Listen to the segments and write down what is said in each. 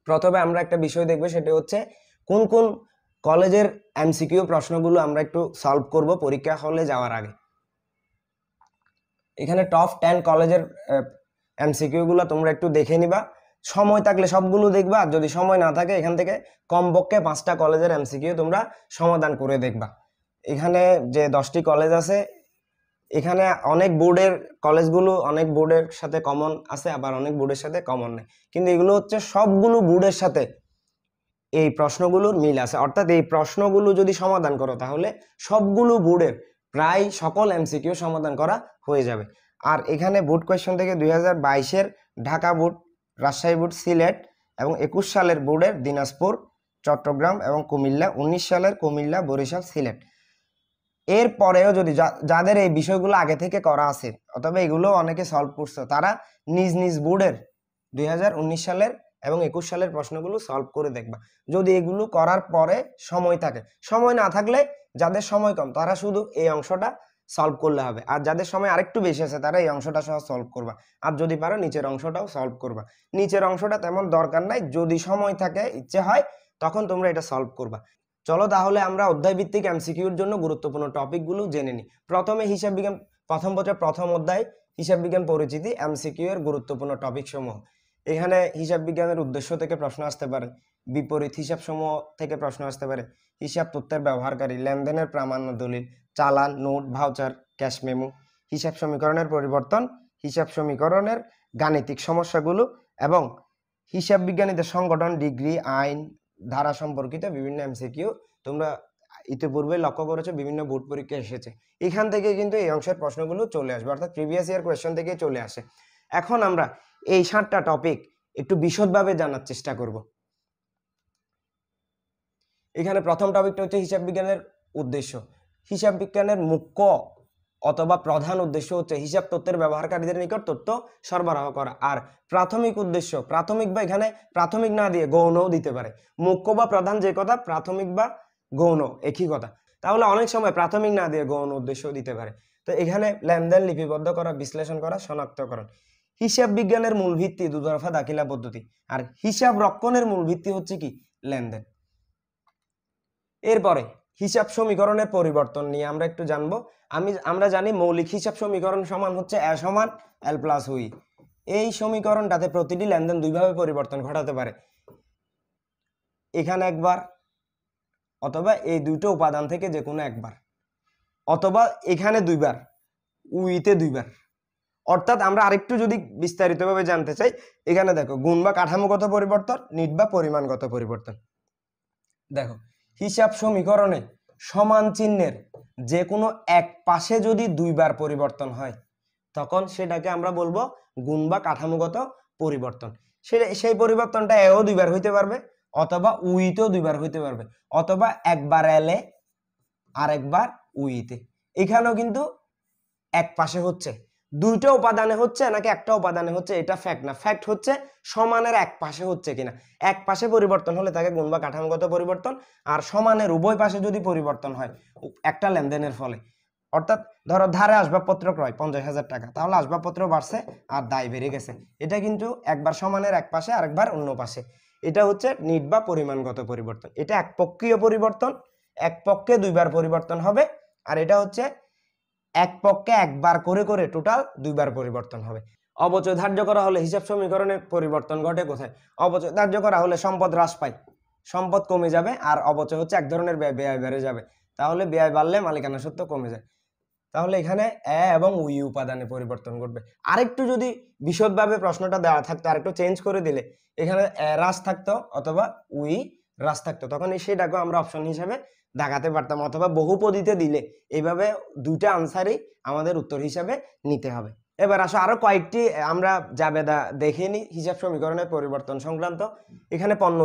প্রথমে আমরা একটা বিষয় দেখব, সেটা হচ্ছে কোন কোন কলেজের এমসিকিউ প্রশ্নগুলো আমরা একটু সলভ করব পরীক্ষা হলে যাওয়ার আগে। এখানে টপ 10 কলেজের এমসিকিউ গুলো তোমরা একটু দেখে নিবা, সময় থাকলে সবগুলো দেখবা, আর যদি সময় না থাকে এখান থেকে কমপক্ষে 5টা কলেজের এমসিকিউ তোমরা সমাধান করে দেখবা। এখানে যে 10টি কলেজ আছে, এখানে অনেক বোর্ডের কলেজগুলো অনেক বোর্ডের সাথে কমন আছে, আবার অনেক বোর্ডের সাথে কমন নেই, কিন্তু এগুলো হচ্ছে সবগুলো বোর্ডের সাথে এই প্রশ্নগুলোর মিল আছে। অর্থাৎ এই প্রশ্নগুলো যদি সমাধান করো তাহলে সবগুলো বোর্ডের প্রায় সকল এমসিকিউ সমাধান করা হয়ে যাবে। আর এখানে বোর্ড কোয়েশ্চন থেকে 2022-এর ঢাকা বোর্ড, রাজশাহী বোর্ড, সিলেট এবং 21 সালের বোর্ডের দিনাজপুর, চট্টগ্রাম এবং কুমিল্লা, 19 সালের কুমিল্লা, বরিশাল, সিলেট। এর পরেও যদি যাদের এই বিষয়গুলো আগে থেকে করা আছে অথবা এগুলো অনেকে সলভ করছে, তারা নিজ নিজ বোর্ডের 2019 সালের এবং 21 সালের প্রশ্নগুলো সলভ করে দেখবা। যদি এগুলো করার পরে সময় থাকে, সময় না থাকলে যাদের সময় কম তারা শুধু এই অংশটা সলভ করলে হবে, আর যাদের সময় আরেকটু বেশি আছে তারা এই অংশটা সহ সলভ করবা। আর যদি পারো নিচের অংশটাও সলভ করবা। নিচের অংশটা তেমন দরকার নাই, যদি সময় থাকে ইচ্ছে হয় তখন তোমরা এটা সলভ করবা। চলো তাহলে আমরা অধ্যায় ভিত্তিক এমসিকিউর জন্য গুরুত্বপূর্ণ টপিকগুলো জেনে নিই। প্রথমে হিসাব বিজ্ঞান প্রথম বছর প্রথম অধ্যায় হিসাব বিজ্ঞান পরিচিতি, এমসিকিউ এর গুরুত্বপূর্ণ টপিক সমূহ। এখানে হিসাব বিজ্ঞানের উদ্দেশ্য থেকে প্রশ্ন আসতে পারে, বিপরীত হিসাব সমূহ থেকে প্রশ্ন আসতে পারে, হিসাব তথ্যের ব্যবহারকারী, লেনদেনের প্রামাণ্য দলিল, চালান, নোট, ভাউচার, ক্যাশ মেমো, হিসাব সমীকরণের পরিবর্তন, হিসাব সমীকরণের গাণিতিক সমস্যাগুলো এবং হিসাব বিজ্ঞানীদের সংগঠন, ডিগ্রি, আইন, ধারা সম্পর্কিত বিভিন্ন এমসিকিউ তোমরা ইতিপূর্বে লক্ষ্য করেছো বিভিন্ন বোর্ড পরীক্ষা এসেছে। এখান থেকে কিন্তু এই অংশের প্রশ্নগুলো চলে আসবে, অর্থাৎ প্রিভিয়াস ইয়ার কোয়েশ্চন থেকে চলে আসে। এখন আমরা এই 7টা টপিক একটু বিশদভাবে জানার চেষ্টা করব। এখানে প্রথম টপিকটা হচ্ছে হিসাব বিজ্ঞানের উদ্দেশ্য। হিসাব বিজ্ঞানের মুখ্য অথবা প্রধান উদ্দেশ্য হচ্ছে হিসাব তথ্যের ব্যবহারকারীদের নিকট তথ্য সরবরাহ করা। আর প্রাথমিক উদ্দেশ্য, প্রাথমিক বা এখানে প্রাথমিক না দিয়ে গৌণও দিতে পারে। মুখ্য বা প্রধান যে কথা, প্রাথমিক বা গৌণ একই কথা, তাহলে অনেক সময় প্রাথমিক না দিয়ে গৌণ উদ্দেশ্য দিতে পারে। তো এখানে লেনদেন লিপিবদ্ধ করা, বিশ্লেষণ করা, শনাক্তকরণ। হিসাব বিজ্ঞানের মূল ভিত্তি দুতরফা দাখিলা পদ্ধতি, আর হিসাব রক্ষণের মূল ভিত্তি হচ্ছে কি লেনদেন। এরপরে হিসাব সমীকরণের পরিবর্তন নিয়ে আমরা একটু জানবো। আমরা জানি মৌলিক হিসাব সমীকরণ সমান হচ্ছে a সমান l প্লাস ওই। এই সমীকরণটাতে প্রতিটি লেনদেন দুইভাবে পরিবর্তন ঘটাতে পারে, এখানে একবার অথবা এই দুটো উপাদান থেকে যে কোনো একবার, অথবা এখানে দুইবার, উইতে দুইবার। অর্থাৎ আমরা আরেকটু যদি বিস্তারিতভাবে জানতে চাই, এখানে দেখো গুণ বা কাঠামোগত পরিবর্তন, নিট বা পরিমাণগত পরিবর্তন। দেখো হিসাব সমীকরণে সমান চিহ্নের যে কোনো এক পাশে যদি দুইবার পরিবর্তন হয় তখন সেটাকে আমরা বলবো গুণ বা কাঠামোগত পরিবর্তন। সেই পরিবর্তনটা এও দুইবার হইতে পারবে, অথবা উইতেও দুইবার হইতে পারবে, অথবা একবার এলে আর একবার উইতে। এখানেও কিন্তু এক পাশে হচ্ছে, দুইটা উপাদানে হচ্ছে নাকি একটা উপাদানে হচ্ছে এটা ফ্যাক্ট না, ফ্যাক্ট হচ্ছে সমানের এক পাশে হচ্ছে কিনা। এক পাশে পরিবর্তন হলে তাকে গুণ বা কাঠামোগত পরিবর্তন, আর সমানের উভয় পাশে যদি পরিবর্তন হয় একটা লেনদেনের ফলে, অর্থাৎ ধরো ধারে আসবাবপত্র ক্রয় 50,000 টাকা, তাহলে আসবাবপত্র বাড়ছে আর দায় বেড়ে গেছে, এটা কিন্তু একবার সমানের এক পাশে আর একবার অন্য পাশে। এটা হচ্ছে নিট বা পরিমাণগত পরিবর্তন। এটা একপক্ষীয় পরিবর্তন, এক পক্ষে দুইবার পরিবর্তন হবে, আর এটা হচ্ছে এক পক্ষে একবার করে করে টোটাল দুইবার পরিবর্তন হবে। অবচয় ধার্য করা হলে হিসাব সমীকরণের পরিবর্তন ঘটে কোথায়? অবচয় ধার্য করা হলে সম্পদ হ্রাস পায়, সম্পদ কমে যাবে, আর অবচয় হচ্ছে এক ধরনের ব্যয় বেড়ে যাবে, তাহলে ব্যয় বাড়লে মালিকানা সত্ত্ব কমে যায়। তাহলে এখানে এ এবং উই উপাদানে পরিবর্তন ঘটবে। আরেকটু যদি বিশদভাবে প্রশ্নটা দেওয়া থাকতো, আরেকটু চেঞ্জ করে দিলে এখানে হ্রাস থাকতো অথবা উই হ্রাস থাকতো, তখন সেটাকে আমরা অপশন হিসেবে দেখাতে পারতাম, অথবা বহুপদীতে দিলে এইভাবে দুইটা আনসারই আমাদের উত্তর হিসাবে নিতে হবে। এবার আসো আরো কয়েকটি আমরা জাবেদা দেখে নিই হিসাব সমীকরণের পরিবর্তন সংক্রান্ত। এখানে পণ্য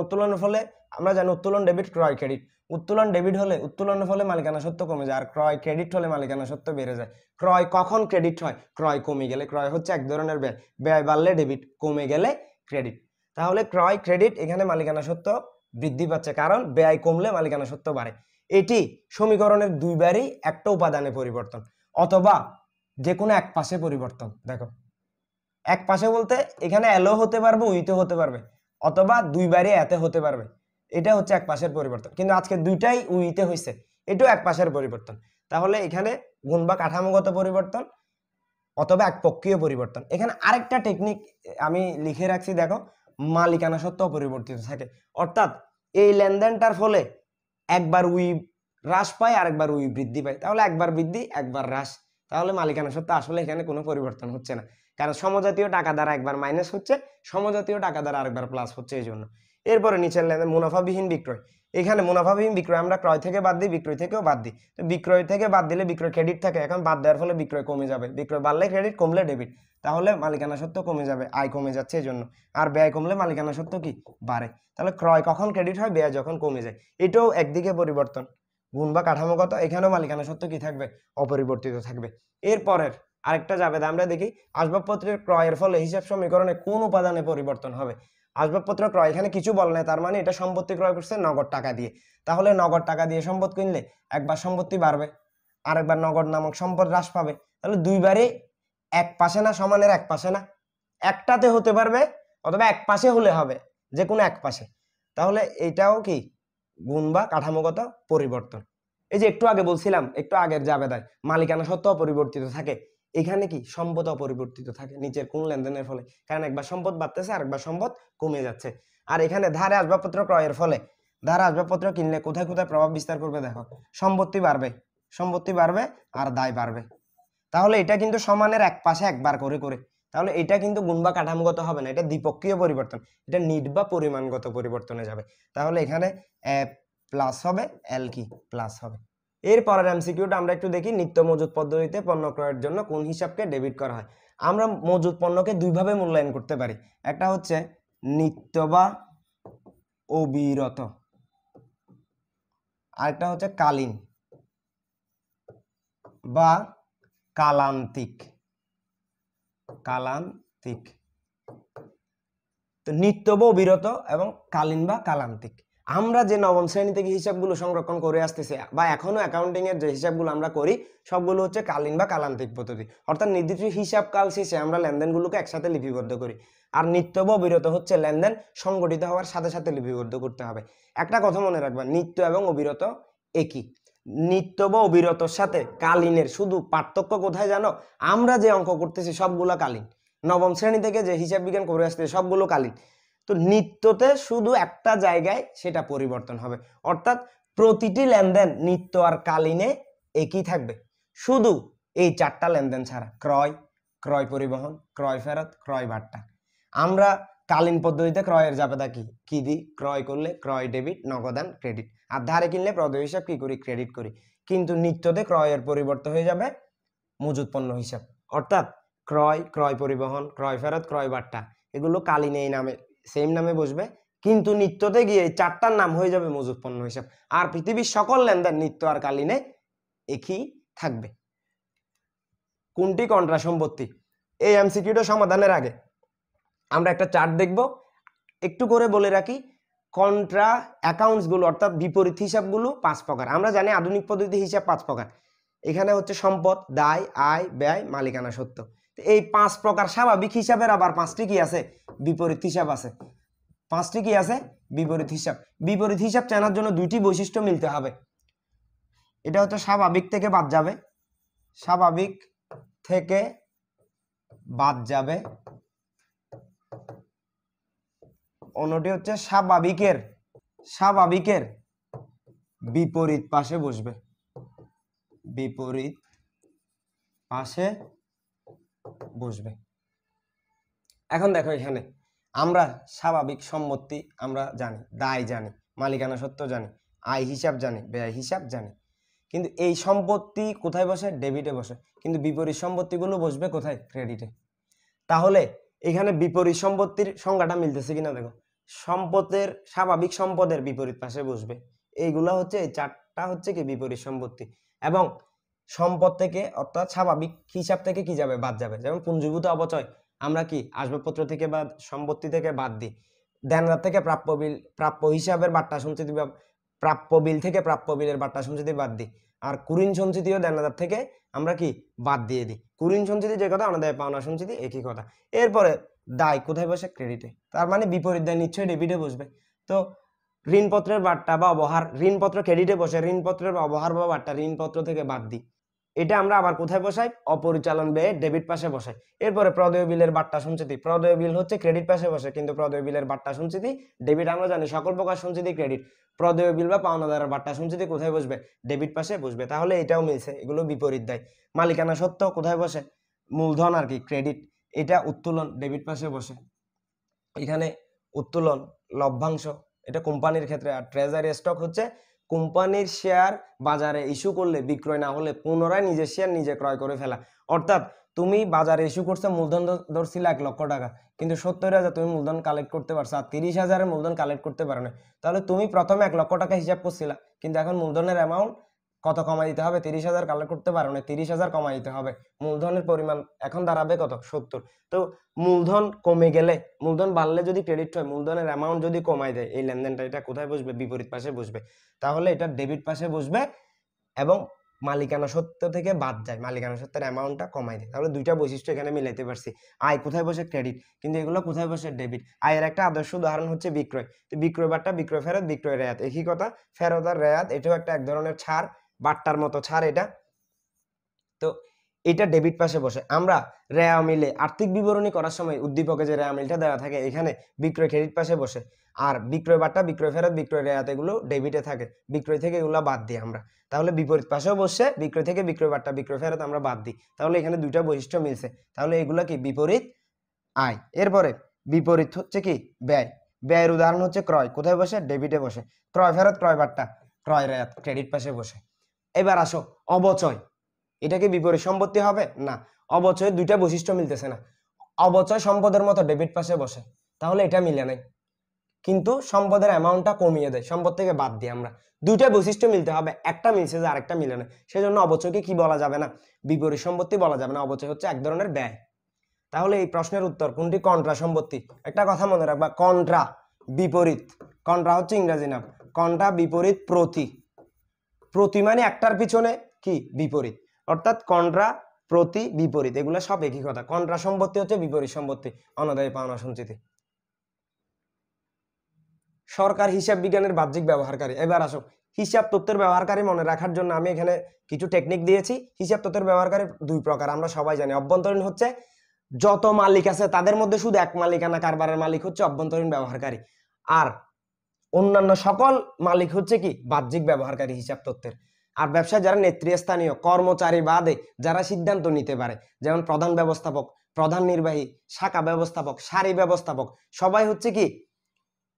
উত্তোলনের ফলে আমরা জানি উত্তোলন ডেবিট, ক্রয় ক্রেডিট। উত্তোলন ডেবিট হলে উত্তোলনের ফলে মালিকানা সত্ত্ব কমে যায়, আর ক্রয় ক্রেডিট হলে মালিকানা সত্ত্ব বেড়ে যায়। ক্রয় কখন ক্রেডিট হয়? ক্রয় কমে গেলে। ক্রয় হচ্ছে এক ধরনের ব্যয়, ব্যয় বাড়লে ডেবিট, কমে গেলে ক্রেডিট। তাহলে ক্রয় ক্রেডিট, এখানে মালিকানা সত্ত্ব বৃদ্ধি পাচ্ছে কারণ ব্যয় কমলে মালিকানা সত্ত্ব বাড়ে। এটি সমীকরণের দুইবারই একটা উপাদানে পরিবর্তন, অথবা যে কোনো এক পাশে পরিবর্তন। দেখো এক পাশে বলতে এখানে এলো হতে পারবে, উইতে হতে পারবে, অথবা দুইবারই এতে হতে পারবে। এটা হচ্ছে এক পাশের পরিবর্তন, কিন্তু আজকে দুইটাই উইতে হয়েছে, এটাও এক পাশের পরিবর্তন। তাহলে এখানে গুণ বা কাঠামোগত পরিবর্তন অথবা একপক্ষীয় পরিবর্তন। এখানে আরেকটা টেকনিক আমি লিখে রাখছি, দেখো, মালিকানা সত্ত্ব অপরিবর্তিত থাকে। অর্থাৎ এই লেনদেনটার ফলে একবার উই হ্রাস পায় আর একবার উই বৃদ্ধি পায়, তাহলে একবার বৃদ্ধি একবার হ্রাস, তাহলে মালিকানা সত্ত্ব আসলে এখানে কোনো পরিবর্তন হচ্ছে না, কারণ সমজাতীয় টাকা দ্বারা একবার মাইনাস হচ্ছে, সমজাতীয় টাকা দ্বারা আরেকবার প্লাস হচ্ছে, এই জন্য। এরপরে নিচের লেনদেন মুনাফাবিহীন বিক্রয়। এখানে মুনাফাবিহীন বিক্রয় আমরা ক্রয় থেকে বাদ দিই, বিক্রয় থেকেও বাদ দিই। তো বিক্রয় থেকে বাদ দিলে বিক্রয় ক্রেডিট থাকে, এখন বাদ দেওয়ার ফলে বিক্রয় কমে যাবে, বিক্রয় বাড়লে ক্রেডিট, কমলে ডেবিট, তাহলে মালিকানা সত্ত্ব কমে যাবে, আয় কমে যাচ্ছে এই জন্য। আর ব্যয় কমলে মালিকানা সত্ত্ব কি বাড়ে, তাহলে ক্রয় কখন ক্রেডিট হয়, ব্যয় যখন কমে যায়। এটাও একদিকে পরিবর্তন, গুণ বা কাঠামোগত। এখানেও মালিকানা সত্ত্ব কি থাকবে, অপরিবর্তিত থাকবে। এরপরের আরেকটা জাবেদা আমরা দেখি, আসবাবপত্রের ক্রয়ের ফলে হিসাব সমীকরণে কোন উপাদানে পরিবর্তন হবে। আসবাবপত্র ক্রয়, এখানে কিছু বল নাই, তার মানে এটা সম্পত্তি ক্রয় করছে নগদ টাকা দিয়ে, তাহলে নগদ টাকা দিয়ে সম্পদ কিনলে একবার সম্পত্তি বাড়বে, আরেকবার নগদ নামক সম্পদ হ্রাস পাবে, তাহলে দুইবারই এক পাশে না, সমানের এক পাশে না, একটাতে হতে পারবে অথবা এক পাশে হলে হবে, যে কোনো এক পাশে, তাহলে এটাও কি গুণ বা কাঠামোগত পরিবর্তন। এই যে একটু আগে বলছিলাম, একটু আগের জাবেদায় মালিকানা সত্ত্ব অপরিবর্তিত থাকে, এখানে কি সম্পদ অপরিবর্তিত থাকে নিচের কোন লেনদেনের ফলে, কারণ একবার সম্পদ বাড়তেছে আর একবার সম্পদ কমে যাচ্ছে। আর এখানে ধারে আসবাবপত্র ক্রয়ের ফলে, ধারে আসবাবপত্র কিনলে কোথায় কোথায় প্রভাব বিস্তার করবে, দেখো, সম্পত্তি বাড়বে, সম্পত্তি বাড়বে আর দায় বাড়বে, তাহলে এটা কিন্তু সমানের এক পাশে একবার করে করে, তাহলে এটা কিন্তু গুণ বা কাঠামোগত হবে না, এটা দ্বিপক্ষীয় পরিবর্তন, এটা নিট বা পরিমাণগত পরিবর্তনে যাবে, তাহলে এখানে প্লাস হবে, এল কি প্লাস হবে। এরপরের এমসিকিউটা আমরা একটু দেখি, নিত্য মজুত পদ্ধতিতে পণ্য ক্রয়ের জন্য কোন হিসাবকে ডেবিট করা হয়। আমরা মজুত পণ্যকে দুইভাবে মূল্যায়ন করতে পারি, একটা হচ্ছে নিত্য বা অবিরত, আরেকটা হচ্ছে কালীন বা কালান্তিক। কালান্তিক, তো নিত্য বা অবিরত এবং কালীন বা কালান্তিক। আমরা যে নবম শ্রেণী থেকে হিসাবগুলো সংরক্ষণ করে আসতেছি বা এখনো অ্যাকাউন্টিং এর যে হিসাবগুলো আমরা করি সবগুলো হচ্ছে কালীন বা কালান্তিক পদ্ধতি, অর্থাৎ নির্দিষ্ট হিসাব কাল শেষে আমরা লেনদেনগুলোকে একসাথে লিপিবদ্ধ করি। আর নিত্য বা অবিরত হচ্ছে লেনদেন সংগঠিত হওয়ার সাথে সাথে লিপিবদ্ধ করতে হবে। একটা কথা মনে রাখবা, নিত্য এবং অবিরত একই। নিত্য বা অবিরতর সাথে কালীনের শুধু পার্থক্য কোথায় জানো, আমরা যে অঙ্ক করতেছি সবগুলো কালীন, নবম শ্রেণী থেকে যে হিসাব বিজ্ঞান করে আসছে সবগুলো কালীন, তো নিত্যতে শুধু একটা জায়গায় সেটা পরিবর্তন হবে, অর্থাৎ প্রতিটি লেনদেন নিত্য আর কালীনে একই থাকবে, শুধু এই চারটা লেনদেন ছাড়া, ক্রয়, ক্রয় পরিবহন, ক্রয় ফেরত, ক্রয় ভাট্টা। আমরা কালীন পদ্ধতিতে ক্রয়ের জাবেদা কি কি দিই, ক্রয় করলে ক্রয় ডেবিট, নগদান ক্রেডিট, আর ধারে কিনলে প্রদেয় হিসাব কি করি, ক্রেডিট করি। কিন্তু নিত্যতে ক্রয়ের পরিবর্তন হয়ে যাবে মজুত পণ্য হিসাব, অর্থাৎ ক্রয়, ক্রয় পরিবহন, ক্রয় ফেরত, ক্রয় ভাট্টা, এগুলো কালীনে এই নামে সেম নামে বসবে, কিন্তু নিত্যতে গিয়ে চারটার নাম হয়ে যাবে মজুত পণ্য হিসাব। আর পৃথিবীর সকল লেনদেন নিত্য আর কালীনে একই থাকবে। কোনটি কন্ট্রা সম্পত্তি? এই এমসিকিউটা সমাধানের আগে আমরা একটা চার্ট দেখব। একটু করে বলে রাখি, কন্ট্রা অ্যাকাউন্টস গুলো অর্থাৎ বিপরীত হিসাবগুলো 5 প্রকার। আমরা জানি আধুনিক পদ্ধতিতে হিসাব 5 প্রকার। এখানে হচ্ছে সম্পদ, দায়, আয়, ব্যয়, মালিকানা সত্ত্ব। এই 5 প্রকার স্বাভাবিক হিসাবের আবার 5টি কি আছে, বিপরীত হিসাব আছে। 5টি কি আছে, বিপরীত হিসাব। বিপরীত হিসাব চেনার জন্য 2টি বৈশিষ্ট্য মিলতে হবে। এটা হচ্ছে স্বাভাবিক থেকে বাদ যাবে, স্বাভাবিক থেকে বাদ যাবে, অন্যটি হচ্ছে স্বাভাবিকের বিপরীত পাশে বসবে, বিপরীত পাশে বসবে। এখন দেখো, এখানে আমরা স্বাভাবিক সম্পত্তি আমরা জানি, দায় জানি, মালিকানা সত্ত্ব জানি, আয় হিসাব জানি, ব্যয় হিসাব জানি, কিন্তু এই সম্পত্তি কোথায় বসে, ডেবিটে বসে, কিন্তু বিপরীত সম্পত্তিগুলো বসবে কোথায়, ক্রেডিটে। তাহলে এখানে বিপরীত সম্পত্তির সংজ্ঞাটা মিলতেছে কিনা দেখো, সম্পদের, স্বাভাবিক সম্পদের বিপরীত পাশে বসবে, এইগুলা হচ্ছে, এই চারটা হচ্ছে কি বিপরীত সম্পত্তি। এবং সম্পদ থেকে অর্থাৎ স্বাভাবিক হিসাব থেকে কি যাবে, বাদ যাবে। যেমন পুঞ্জীভূত অপচয় আমরা কি আসবাবপত্র থেকে বা সম্পত্তি থেকে বাদ দিই, দেনদার থেকে প্রাপ্য বিল, প্রাপ্য হিসাবের বাট্টা সঞ্চিত বিভাগ প্রাপ্য বিল থেকে প্রাপ্য বিলের বাট্টা সঞ্চিতি বাদ দিই, আর কুরিন সঞ্চিতি ও দেনাদার থেকে আমরা কি বাদ দিয়ে দিই। কুরিন সঞ্চিতি যে কথা, অনাদায় পাওনা সঞ্চিতি একই কথা। এরপরে দায় কোথায় বসে? ক্রেডিটে। তার মানে বিপরীত দায় নিশ্চয়ই ডেবিটে বসবে। তো ঋণপত্রের বাট্টা বা অবহার, ঋণপত্র ক্রেডিটে বসে, ঋণপত্রের অবহার বা বাট্টা ঋণপত্র থেকে বাদ দিই। এটা আমরা আবার কোথায় বসাই? অপরিচালন ব্যয়ে ডেবিট পাশে বসাই। এরপরে প্রদেয় বিলের বাট্টা সঞ্চিতি, প্রদেয় বিল হচ্ছে ক্রেডিট পাশে বসে, কিন্তু প্রদেয় বিলের বাট্টা সঞ্চিতি ডেবিট। আমরা জানি সকল প্রকার সঞ্চিতি ক্রেডিট। প্রদেয় বিল বা পাওনাদারের বাট্টা সঞ্চিতি কোথায় বসবে? ডেবিট পাশে বসবে। তাহলে এটাও মিলছে, এগুলো বিপরীত দায়। মালিকানা সত্ত্ব কোথায় বসে? মূলধন আর কি ক্রেডিট, এটা উত্তোলন ডেবিট পাশে বসে। এখানে উত্তোলন লভ্যাংশ, এটা কোম্পানির ক্ষেত্রে। আর ট্রেজারি স্টক হচ্ছে কোম্পানির শেয়ার বাজারে ইস্যু করলে বিক্রয় না হলে পুনরায় নিজের শেয়ার নিজে ক্রয় করে ফেলা। অর্থাৎ তুমি বাজারে ইস্যু করছো, মূলধন ধরছিল 1 লক্ষ টাকা, কিন্তু 70,000 তুমি মূলধন কালেক্ট করতে পারছো, আর 30,000 মূলধন কালেক্ট করতে পারো না। তাহলে তুমি প্রথমে 1 লক্ষ টাকা হিসাব করছিলা, কিন্তু এখন মূলধনের অ্যামাউন্ট কত কমাই দিতে হবে? 30,000 কালেক্ট করতে পারো না, 30,000 কমাই দিতে হবে। মূলধনের পরিমাণ এখন দাঁড়াবে কত? 70। তো মূলধন কমে গেলে, মূলধন বাড়লে যদি ক্রেডিট হয়, মূলধনের অ্যামাউন্ট যদি কমাই দেয়, এই লেনদেনটা এটা কোথায় বসবে? বিপরীত পাশে বসবে। তাহলে এটা ডেবিট পাশে বসবে এবং মালিকানা সত্ত্ব থেকে বাদ যায়, মালিকানা সত্ত্বের অ্যামাউন্টটা কমাই দেয়। তাহলে দুইটা বৈশিষ্ট্য এখানে মিলাইতে পারছি। আয় কোথায় বসে? ক্রেডিট, কিন্তু এগুলো কোথায় বসে? ডেবিট। আয়ের একটা আদর্শ উদাহরণ হচ্ছে বিক্রয়। তো বিক্রয় বাট্টা, বিক্রয় ফেরত, বিক্রয় রেয়াত একই কথা। ফেরত আর রেয়াত এটাও একটা এক ধরনের ছাড়, বাট্টার মতো ছাড় এটা। তো এটা ডেবিট পাশে বসে। আমরা রেয়া মিলে আর্থিক বিবরণী করার সময় উদ্দীপকে যে রেয়া মিলটা দেওয়া থাকে, এখানে বিক্রয় ক্রেডিট পাশে বসে, আর বিক্রয় বাট্টা, বিক্রয় ফেরত, বিক্রয় রেয়াত এগুলো ডেবিটে থাকে। বিক্রয় থেকে এগুলো বাদ দিই আমরা। তাহলে বিপরীত পাশেও বসে, বিক্রয় থেকে বিক্রয় বাট্টা, বিক্রয় ফেরত আমরা বাদ দিই। তাহলে এখানে দুইটা বৈশিষ্ট্য মিলছে। তাহলে এগুলো কি? বিপরীত আয়। এরপরে বিপরীত হচ্ছে কি? ব্যয়। ব্যয়ের উদাহরণ হচ্ছে ক্রয়, কোথায় বসে? ডেবিটে বসে। ক্রয় ফেরত, ক্রয় বাট্টা, ক্রয় রেয়াত ক্রেডিট পাশে বসে। এবার আসো অবচয়, এটা কি বিপরীত সম্পত্তি হবে? না, অবচয়ের দুইটা বৈশিষ্ট্য মিলতেছে না। অবচয় সম্পদের মতো ডেবিট পাশে বসে, তাহলে এটা মিলে নাই, কিন্তু সম্পদের অ্যামাউন্টটা কমিয়ে দেয়, সম্পদ থেকে বাদ দিই আমরা। দুইটা বৈশিষ্ট্য মিলতে হবে, একটা মিলছে যে আরেকটা মিলে না, সেজন্য অবচয়কে কি বলা যাবে না? বিপরীত সম্পত্তি বলা যাবে না। অবচয় হচ্ছে এক ধরনের ব্যয়। তাহলে এই প্রশ্নের উত্তর কোনটি? কন্ট্রা সম্পত্তি। একটা কথা মনে রাখবা, কন্ট্রা বিপরীত। কন্ট্রা হচ্ছে ইংরেজি নাম। কন্ট্রা বিপরীত, প্রতি। প্রতি মানে একটার পিছনে কি? বিপরীত। অর্থাৎ কন্ট্রা, প্রতি, বিপরীত এগুলো সব একই কথা। কন্ট্রা সম্পত্তি হচ্ছে বিপরীত সম্পত্তি, অনাদায়ী পাওনা সঞ্চিতি। সরকার হিসাব বিজ্ঞানের বাহ্যিক ব্যবহারকারী। এবার আসো হিসাব তথ্যের ব্যবহারকারী মনে রাখার জন্য আমি এখানে কিছু টেকনিক দিয়েছি। হিসাব তথ্যের ব্যবহারকারী দুই প্রকার, আমরা সবাই জানি। অভ্যন্তরীণ হচ্ছে যত মালিক আছে তাদের মধ্যে শুধু এক মালিকানা কারবারের মালিক হচ্ছে অভ্যন্তরীণ ব্যবহারকারী, আর অন্যান্য সকল মালিক হচ্ছে কি? বাহ্যিক ব্যবহারকারী হিসাব তথ্যের। আর ব্যবসায় যারা নেতৃস্থানীয় কর্মচারী বাদে যারা সিদ্ধান্ত নিতে পারে, যেমন প্রধান ব্যবস্থাপক, প্রধান নির্বাহী, শাখা ব্যবস্থাপক, সারি ব্যবস্থাপক, সবাই হচ্ছে কি?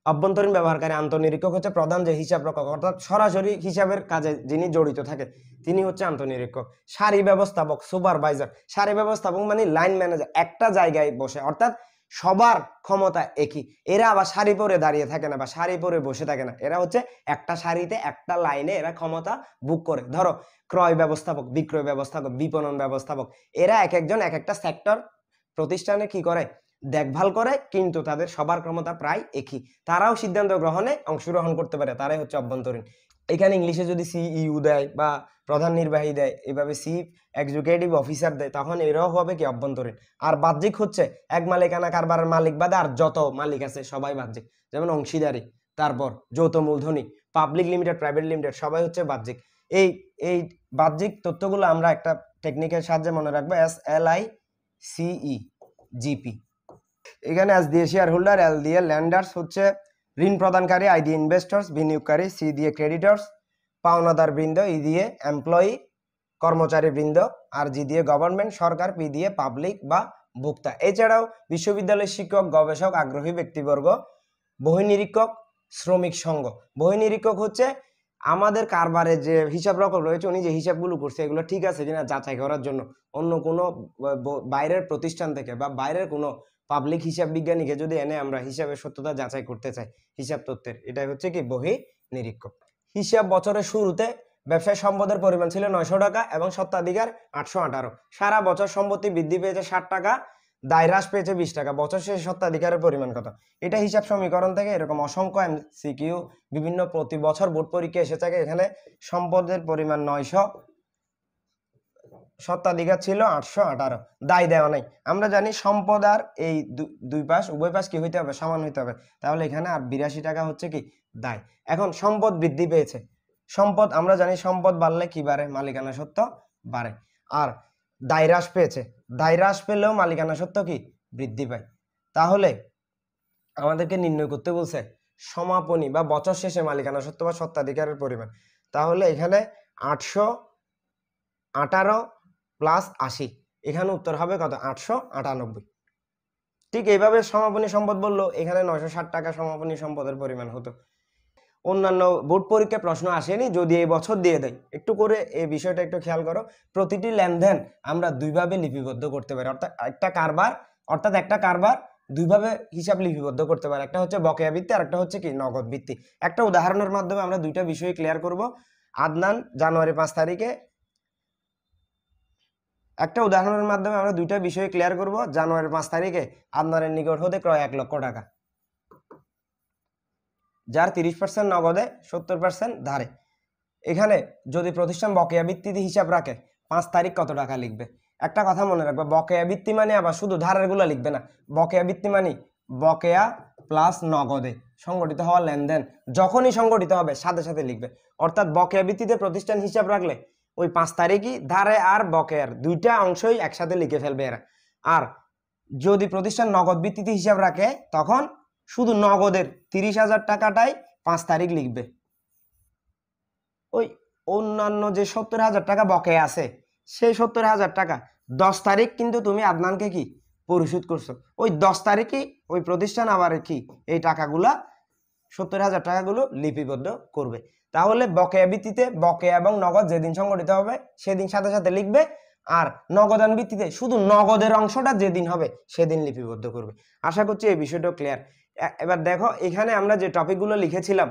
অভ্যন্তরীণ ব্যবহারকারী। আন্তঃনিরীক্ষক হচ্ছে প্রধান যে হিসাব রক্ষক, অর্থাৎ সরাসরি হিসাবের কাজে যিনি জড়িত থাকে, তিনি হচ্ছে আন্তঃনিরীক্ষক। সারি ব্যবস্থাপক, সুপারভাইজার। সারি ব্যবস্থাপক মানে লাইন ম্যানেজার, একটা জায়গায় বসে, অর্থাৎ সবার ক্ষমতা একই। এরা আবার সারি পরে দাঁড়িয়ে থাকে না বা সারি পরে বসে থাকে না, এরা হচ্ছে একটা সারিতে একটা লাইনে এরা ক্ষমতা বুক করে। ধরো ক্রয় ব্যবস্থাপক, বিক্রয় ব্যবস্থাপক, বিপণন ব্যবস্থাপক, এরা এক একজন এক একটা সেক্টর প্রতিষ্ঠানে কি করে? দেখভাল করে, কিন্তু তাদের সবার ক্ষমতা প্রায় একই। তারাও সিদ্ধান্ত গ্রহণে অংশগ্রহণ করতে পারে, তারাই হচ্ছে অভ্যন্তরীণ। এখানে ইংলিশে যদি সিইউ দেয় বা প্রধান নির্বাহী দেয়, এইভাবে চিফ এক্সিকিউটিভ অফিসার দেয়, তখন এরাও হবে কি? অভ্যন্তরীণ। আর বাহ্যিক হচ্ছে এক মালিকানা কারবারের মালিক বাদে আর যত মালিক আছে সবাই বাহ্যিক, যেমন অংশীদারি, তারপর যৌথ মূলধনী, পাবলিক লিমিটেড, প্রাইভেট লিমিটেড, সবাই হচ্ছে বাহ্যিক। এই এই বাহ্যিক তথ্যগুলো আমরা একটা টেকনিকের সাহায্যে মনে রাখবো, SLICE জিপি। এখানে এস দিয়ে শেয়ার হোল্ডার, এল দিয়ে ল্যান্ডার্স হচ্ছে ঋণ প্রদানকারী, আই দিয়ে ইনভেস্টর্স বিনিয়োগকারী, সি দিয়ে ক্রেডিটর্স পাওনাদার বৃন্দ, ই দিয়ে এমপ্লয়ি কর্মচারী বৃন্দ, আর জি দিয়ে গভর্নমেন্ট সরকার, পি দিয়ে পাবলিক বা ভোক্তা। এছাড়াও বিশ্ববিদ্যালয়ের শিক্ষক, গবেষক, আগ্রহী ব্যক্তিবর্গ, বহির্নিরীক্ষক, শ্রমিক সংঘ। বহির্নিরীক্ষক হচ্ছে আমাদের কারবারে যে হিসাব রক্ষক রয়েছে, উনি যে হিসাবগুলো করছে এগুলো ঠিক আছে কিনা যাচাই করার জন্য অন্য কোনো বাইরের প্রতিষ্ঠান থেকে বা বাইরের কোনো পাবলিক হিসাব বিজ্ঞানীকে যদি এনে আমরা হিসাবের সত্যতা যাচাই করতে চাই হিসাব তথ্যের, এটাই হচ্ছে কি? বহির্নিরীক্ষক। হিসাব বছরের শুরুতে ব্যবসায় সম্পদের পরিমাণ ছিল 900 টাকা এবং স্বত্বাধিকার 818। সারা বছর সম্পত্তি বৃদ্ধি পেয়েছে 60 টাকা, দায় হ্রাস পেয়েছে 20 টাকা, বছর শেষে স্বত্বাধিকারের পরিমাণ কত? এটা হিসাব সমীকরণ থেকে এরকম অসংখ্য এমসিকিউ বিভিন্ন প্রতি বছর বোর্ড পরীক্ষা এসে থাকে। এখানে সম্পদের পরিমাণ 900, স্বত্বাধিকার ছিল 818, দায় দেওয়া নাই। আমরা জানি সম্পদ আর এই দুই পাশ উভয় পাশ কি হইতে হবে? সমান হইতে হবে। তাহলে এখানে আর 82 টাকা হচ্ছে কি দায়। এখন সম্পদ বৃদ্ধি পেয়েছে, সম্পদ আমরা জানি সম্পদ বাড়লে কি বাড়ে? মালিকানা সত্ত্ব বাড়ে। আর দায় হ্রাস পেয়েছে, দায় হ্রাস পেলেও মালিকানা সত্ত্ব কি বৃদ্ধি পায়। তাহলে আমাদেরকে নির্ণয় করতে বলছে সমাপনী বা বছর শেষে মালিকানা সত্ত্ব বা স্বত্বাধিকারের পরিমাণ। তাহলে এখানে 818 প্লাস 80, এখানে উত্তর হবে কত? 898। ঠিক এইভাবে সমাপনী সম্পদ বললো, এখানে 960 টাকা সমাপনী সম্পদের পরিমাণ হতো। অন্যান্য বোর্ড পরীক্ষায় প্রশ্ন আসেনি, যদি এই বছর দিয়ে দেয়। একটু করে এই বিষয়টা একটু খেয়াল করো, প্রতিটি লেনদেন আমরা দুইভাবে লিপিবদ্ধ করতে পারি। অর্থাৎ একটা কারবার দুইভাবে হিসাব লিপিবদ্ধ করতে পারি। একটা হচ্ছে বকেয়া ভিত্তি আর একটা হচ্ছে কি নগদ ভিত্তি। একটা উদাহরণের মাধ্যমে আমরা দুইটা বিষয় ক্লিয়ার করব। আদনান জানুয়ারি 5 তারিখে, একটা উদাহরণের মাধ্যমে আমরা দুইটা বিষয় ক্লিয়ার করব। জানুয়ারি 5 তারিখে আদনানের নিকট হতে ক্রয় 1 লক্ষ টাকা, যার 30% নগদে 70% ধারে। এখানে যদি প্রতিষ্ঠান বকেয়া ভিত্তিতে হিসাব রাখে 5 তারিখ কত টাকা লিখবে? একটা কথা মনে রাখবে, বকেয়া ভিত্তি মানে আবার শুধু ধারের গুলো লিখবে না। বকেয়া ভিত্তি মানে বকেয়া প্লাস নগদে সংগঠিত হওয়া লেনদেন যখনই সংগঠিত হবে সাথে সাথে লিখবে। অর্থাৎ বকেয়া ভিত্তিতে প্রতিষ্ঠান হিসাব রাখলে ওই 5 তারিখই ধারে আর বকেয়ার দুইটা অংশই একসাথে লিখে ফেলবে এরা। আর যদি প্রতিষ্ঠান নগদ ভিত্তিতে হিসাব রাখে তখন শুধু নগদের 30,000 টাকাটাই 5 তারিখ লিখবে। ওই অন্যান্য যে 70,000 টাকা বকেয়া আছে সেই 70,000 টাকা 10 তারিখ কিন্তু তুমি আদনানকে কি পরিশোধ করছো, ওই 10 তারিখই ওই প্রতিষ্ঠান আবার কি এই টাকাগুলা 70,000 টাকাগুলো লিপিবদ্ধ করবে। তাহলে বকেয়া ভিত্তিতে বকেয়া এবং নগদ যেদিন সংগঠিত হবে সেদিন সাথে সাথে লিখবে, আর নগদান ভিত্তিতে শুধু নগদের অংশটা যেদিন হবে সেদিন লিপিবদ্ধ করবে। আশা করছি এই বিষয়টা ক্লিয়ার। এবার দেখো এখানে আমরা যে টপিকগুলো লিখেছিলাম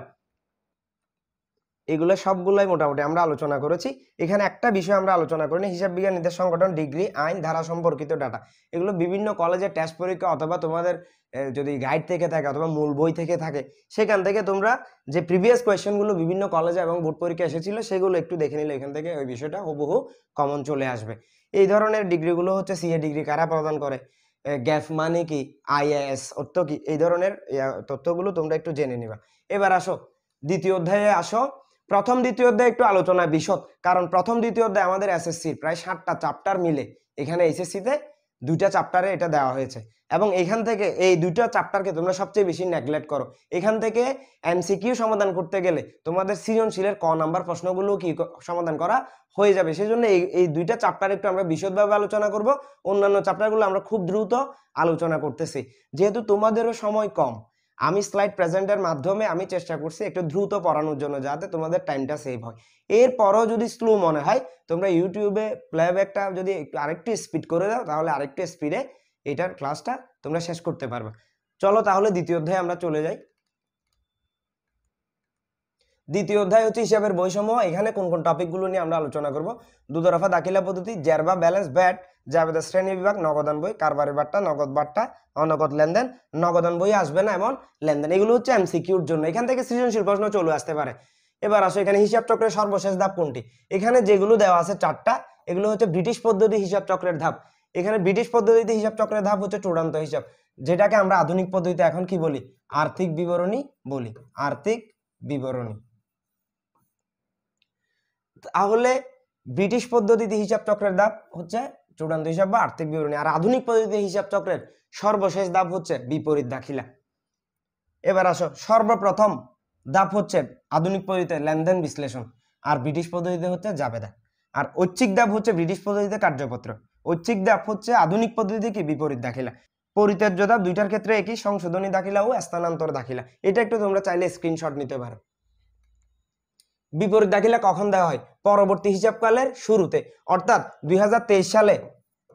এগুলো সবগুলোই মোটামুটি আমরা আলোচনা করেছি। এখানে একটা বিষয় আমরা আলোচনা করিনি, হিসাব বিজ্ঞান নির্দেশ সংগঠন ডিগ্রি আইন ধারা সম্পর্কিত ডাটা। এগুলো বিভিন্ন কলেজে টেস্ট পরীক্ষা অথবা তোমাদের যদি গাইড থেকে থাকে অথবা মূল বই থেকে থাকে সেখান থেকে তোমরা যে প্রিভিয়াস কোয়েশ্চেনগুলো বিভিন্ন কলেজে এবং বোর্ড পরীক্ষা এসেছিল সেগুলো একটু দেখে নিলে এখান থেকে ওই বিষয়টা হুবহু কমন চলে আসবে। এই ধরনের ডিগ্রিগুলো হচ্ছে সিএ ডিগ্রি কারা প্রদান করে, গ্যাপ মানে কি, আইএএস অর্থ কি, এই ধরনের তথ্যগুলো তোমরা একটু জেনে নিবা। এবার আসো দ্বিতীয় অধ্যায়ে আসো। প্রথম দ্বিতীয় অধ্যায় একটু আলোচনা বিশদ, কারণ প্রথম দ্বিতীয় অধ্যায় আমাদের এসএসসির প্রায় 7টা চ্যাপ্টার মিলে এখানে এইচএসসিতে 2টা চ্যাপ্টারে এটা দেওয়া হয়েছে, এবং এখান থেকে এই 2টা চ্যাপ্টারকে তোমরা সবচেয়ে বেশি নেগলেক্ট করো। এখান থেকে এমসিকিউ সমাধান করতে গেলে তোমাদের সৃজনশীলের ক নাম্বার প্রশ্নগুলো কি সমাধান করা হয়ে যাবে। সেই জন্য এই 2টা চ্যাপ্টার একটু আমরা বিশদভাবে আলোচনা করব। অন্যান্য চ্যাপ্টারগুলো আমরা খুব দ্রুত আলোচনা করতেছি, যেহেতু তোমাদেরও সময় কম। আমি স্লাইড প্রেজেন্টের মাধ্যমে আমি চেষ্টা করছি একটু দ্রুত পড়ানোর জন্য, যাতে তোমাদের টাইমটা সেভ হয়। এরপরও যদি স্লো মনে হয় তোমরা ইউটিউবে প্লেব্যাকটা যদি আরেকটু স্পিড করে দাও তাহলে আরেকটু স্পিডে এটার ক্লাসটা তোমরা শেষ করতে পারবে। চলো তাহলে দ্বিতীয় অধ্যায়ে আমরা চলে যাই। দ্বিতীয় অধ্যায় হচ্ছে হিসাবের বৈষম্য। এখানে কোন কোন টপিকগুলো নিয়ে আমরা আলোচনা করব? দুদরফা দাখিলা পদ্ধতি, জেরবা ব্যালেন্স, ব্যাট, জাবেদা শ্রেণী বিভাগ, নগদান বই, কারবারি বাট্টা, নগদ বাট্টা, অনগদ লেনদেন, নগদান বই আসবে না এমন লেনদেন। এগুলো হচ্ছে এমসিকিউর জন্য, এখান থেকে সৃজনশীল প্রশ্ন চলে আসতে পারে। এবার আসো এখানে হিসাব চক্রের সর্বশেষ ধাপ কোনটি? এখানে যেগুলো দেওয়া আছে 4টা, এগুলো হচ্ছে ব্রিটিশ পদ্ধতি হিসাব চক্রের ধাপ। এখানে ব্রিটিশ পদ্ধতিতে হিসাব চক্রের ধাপ হচ্ছে চূড়ান্ত হিসাব, যেটাকে আমরা আধুনিক পদ্ধতিতে এখন কি বলি? আর্থিক বিবরণী বলি, আর্থিক বিবরণী। তাহলে ব্রিটিশ পদ্ধতিতে হিসাব চক্রের ধাপ হচ্ছে চূড়ান্ত হিসাব বা আর্থিক বিবরণী, আর আধুনিক পদ্ধতিতে হিসাব চক্রের সর্বশেষ ধাপ হচ্ছে বিপরীত দাখিলা। এবার আসো সর্বপ্রথম ধাপ হচ্ছে আধুনিক পদ্ধতিতে লেনদেন বিশ্লেষণ, আর ব্রিটিশ পদ্ধতিতে হচ্ছে জাবেদা। আর ঐচ্ছিক ধাপ হচ্ছে ব্রিটিশ পদ্ধতিতে কার্যপত্র, ঐচ্ছিক ধাপ হচ্ছে আধুনিক পদ্ধতিতে কি বিপরীত দাখিলা। পরিত্যাজ্য ধাপ দুইটার ক্ষেত্রে একই, সংশোধনী দাখিলা ও স্থানান্তর দাখিলা। এটা একটু তোমরা চাইলে স্ক্রিনশট নিতে পারো। বিপরীত দাখিলা কখন দেওয়া হয়? পরবর্তী হিসাবকালের শুরুতে, অর্থাৎ 2023 সালে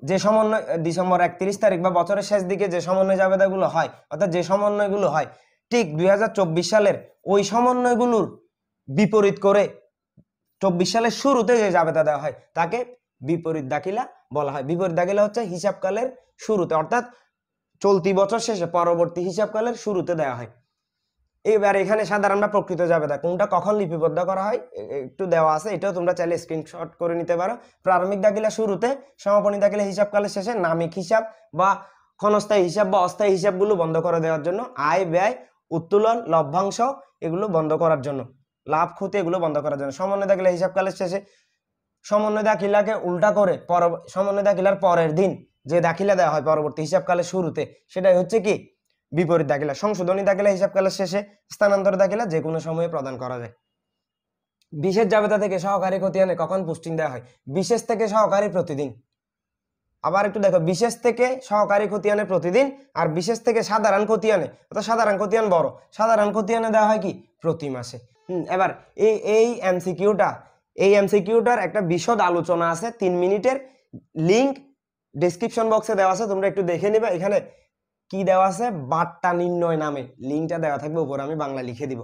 যে সমন্বয় ডিসেম্বর 31 তারিখ বা বছরের শেষ দিকে যে সমন্বয় জাবেদাগুলো হয়, অর্থাৎ যে সমন্বয়গুলো হয় ঠিক 2024 সালের ওই সমন্বয়গুলোর বিপরীত করে 24 সালের শুরুতে যে জাবেদা দেওয়া হয় তাকে বিপরীত দাখিলা বলা হয়। বিপরীত দাখিলা হচ্ছে হিসাবকালের শুরুতে, অর্থাৎ চলতি বছর শেষে পরবর্তী হিসাবকালের শুরুতে দেওয়া হয়। এবার এখানে সাধারণ বা প্রকৃত জাবেদা কোনটা কখন লিপিবদ্ধ করা হয় একটু দেওয়া আছে, এটাও তোমরা চাইলে স্ক্রিনশট করে নিতে পারো। প্রারম্ভিক দাখিলা শুরুতে, সমাপনী দাখিলা হিসাবকালের শেষে নামিক হিসাব বা ক্ষণস্থায়ী হিসাব বা অস্থায়ী হিসাবগুলো বন্ধ করে দেওয়ার জন্য, আয় ব্যয় উত্তোলন লভ্যাংশ এগুলো বন্ধ করার জন্য, লাভ ক্ষতি এগুলো বন্ধ করার জন্য। সমন্বয় দাখিলা হিসাবকালের শেষে সমন্বয় দাখিলাকে উল্টা করে সমন্বয় দাখিলার পরের দিন যে দাখিলা দেওয়া হয় পরবর্তী হিসাবকালের শুরুতে, সেটাই হচ্ছে কি বিপরীত দাখিলা। সংশোধনী দাখিলা হিসাবকালের শেষে, স্থানান্তর দাখিলা যে কোনো সময়ে প্রদান করা যায়। বিশেষ জাবেদা থেকে সহকারী খতিয়ানে কখন পোস্টিং দেওয়া হয়? বিশেষ থেকে সহকারী প্রতিদিন। আবার একটু দেখো, বিশেষ থেকে সহকারী খতিয়ানে প্রতিদিন, আর বিশেষ থেকে সাধারণ খতিয়ানে, অর্থাৎ সাধারণ খতিয়ান বড়, সাধারণ খতিয়ানে দেওয়া হয় কি প্রতি মাসে। এবার এই এমসিকিউটার একটা বিশদ আলোচনা আছে 3 মিনিটের, লিংক ডেসক্রিপশন বক্সে দেওয়া আছে, তোমরা একটু দেখে নিবা। এখানে কি দেওয়া আছে, বাট্টা নির্ণয় নামে লিংকটা দেওয়া থাকবে উপরে, আমি বাংলা লিখে দিব।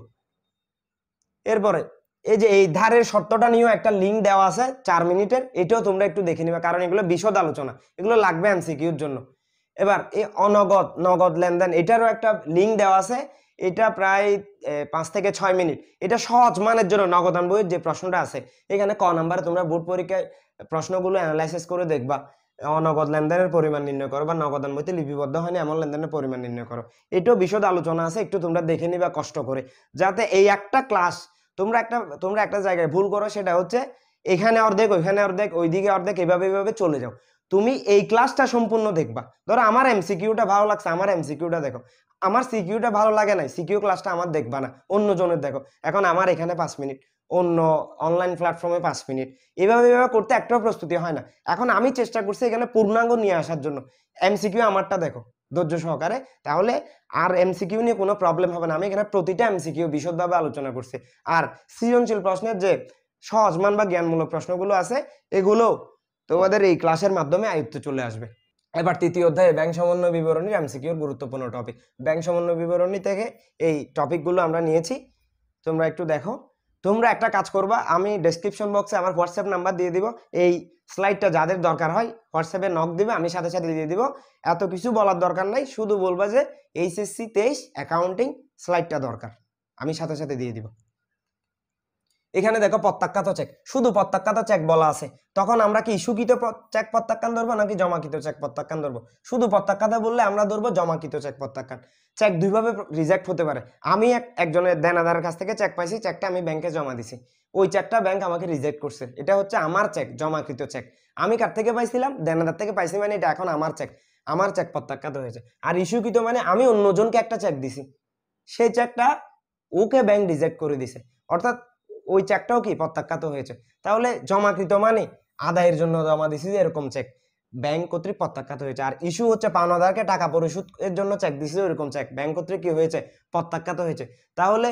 এরপরে এই যে এই ধারের শর্তটা নিয়েও একটা লিংক দেওয়া আছে 4 মিনিটের, এটাও তোমরা একটু দেখে নিবা, কারণ এগুলো বিশদ আলোচনা, এগুলো লাগবে এমসিকিউর জন্য। এবার এই নগদ লেনদেন, এটারও একটা লিংক দেওয়া আছে, এটা প্রায় 5 থেকে 6 মিনিট। এটা সহজ মানের জন্য নগদান বইয়ের যে প্রশ্নটা আছে, এখানে ক নাম্বারে তোমরা বোর্ড পরীক্ষায় প্রশ্নগুলো অ্যানালাইসিস করে দেখবা, অনগদ লেনদেনের পরিমাণ নির্ণয় করো বা নগদান বইতে লিপিবদ্ধ হয়নি এমন লেনদেনের পরিমাণ নির্ণয় করো। এটাও বিশদ আলোচনা আছে, একটু তোমরা দেখে নিবা কষ্ট করে, যাতে এই একটা ক্লাস তোমরা একটা জায়গায় ভুল করো, সেটা হচ্ছে এখানে অর্ধেক ওইখানে অর্ধেক ওইদিকে অর্ধেক এভাবে চলে যাও। তুমি এই ক্লাসটা সম্পূর্ণ দেখবা। ধরো আমার এমসিকিউটা ভালো লাগছে, আমার এমসিকিউটা দেখো, আমার সিকিউটা ভালো লাগে নাই, সিকিউ ক্লাসটা আমার দেখবা না, অন্য জনের দেখো। এখন আমার এখানে 5 মিনিট, অন্য অনলাইন প্ল্যাটফর্মে 5 মিনিট, এভাবে করতে একটাও প্রস্তুতি হয় না। এখন আমি চেষ্টা করছি এখানে পূর্ণাঙ্গ নিয়ে আসার জন্য। এমসিকিউ আমারটা দেখো ধৈর্য সহকারে, তাহলে আর এমসিকিউ নিয়ে কোনো প্রবলেম হবে না। আমি এখানে প্রতিটা এমসিকিউ বিশদভাবে আলোচনা করছি। আর সৃজনশীল প্রশ্নের যে সহজ মান বা জ্ঞানমূলক প্রশ্নগুলো আছে, এগুলো তোমাদের এই ক্লাসের মাধ্যমে আয়ত্তে চলে আসবে। এবার তৃতীয় অধ্যায়ে ব্যাংক সমন্বয় বিবরণী এমসিকিউর গুরুত্বপূর্ণ টপিক। ব্যাংক সমন্বয় বিবরণী থেকে এই টপিকগুলো আমরা নিয়েছি, তোমরা একটু দেখো। তোমরা একটা কাজ করবা, আমি ডেসক্রিপশন বক্সে আমার হোয়াটসঅ্যাপ নাম্বার দিয়ে দিব, এই স্লাইডটা যাদের দরকার হয় হোয়াটসঅ্যাপে নক দিবে, আমি সাথে সাথে দিয়ে দিব। এত কিছু বলার দরকার নাই, শুধু বলবা যে এইচএসসি 23 অ্যাকাউন্টিং স্লাইডটা দরকার, আমি সাথে সাথে দিয়ে দিব। এখানে দেখো প্রত্যাখ্যাত চেক, শুধু প্রত্যাখ্যাত চেক বলা আছে, তখন আমরা কি ইস্যুকৃত চেক প্রত্যাখ্যান ধরবো নাকি জমাকৃত চেক প্রত্যাখ্যান ধরবো? শুধু প্রত্যাখ্যাত বললে আমরা ধরবো জমাকৃত চেক প্রত্যাখ্যান। চেক দুইভাবে রিজেক্ট হতে পারে। আমি একজনের দেনাদারের কাছ থেকে চেক পাইছি, চেকটা আমি ব্যাংকে জমা দিছি, ওই চেকটা ব্যাংক আমাকে রিজেক্ট করছে, এটা হচ্ছে আমার চেক, জমাকৃত চেক। আমি কার থেকে পাইছিলাম? দেনাদার থেকে পাইছি, মানে এটা এখন আমার চেক প্রত্যাখ্যাত হয়েছে। আর ইস্যুকৃত মানে আমি অন্যজনকে একটা চেক দিছি, সেই চেকটা ওকে ব্যাংক রিজেক্ট করে দিছে, অর্থাৎ ওই চেকটাও কি প্রত্যাখ্যাত হয়েছে। তাহলে জমাকৃত মানে আদায়ের জন্য জমা দিছি যে এরকম চেক, ব্যাংক কর্তৃক প্রত্যাখ্যাত হয়েছে। আর ইস্যু হচ্ছে পাওনাদারকে টাকা পরিশোধের জন্য চেক দিছে, ওইরকম চেক ব্যাংক কর্তৃক কি হয়েছে? প্রত্যাখ্যাত হয়েছে। তাহলে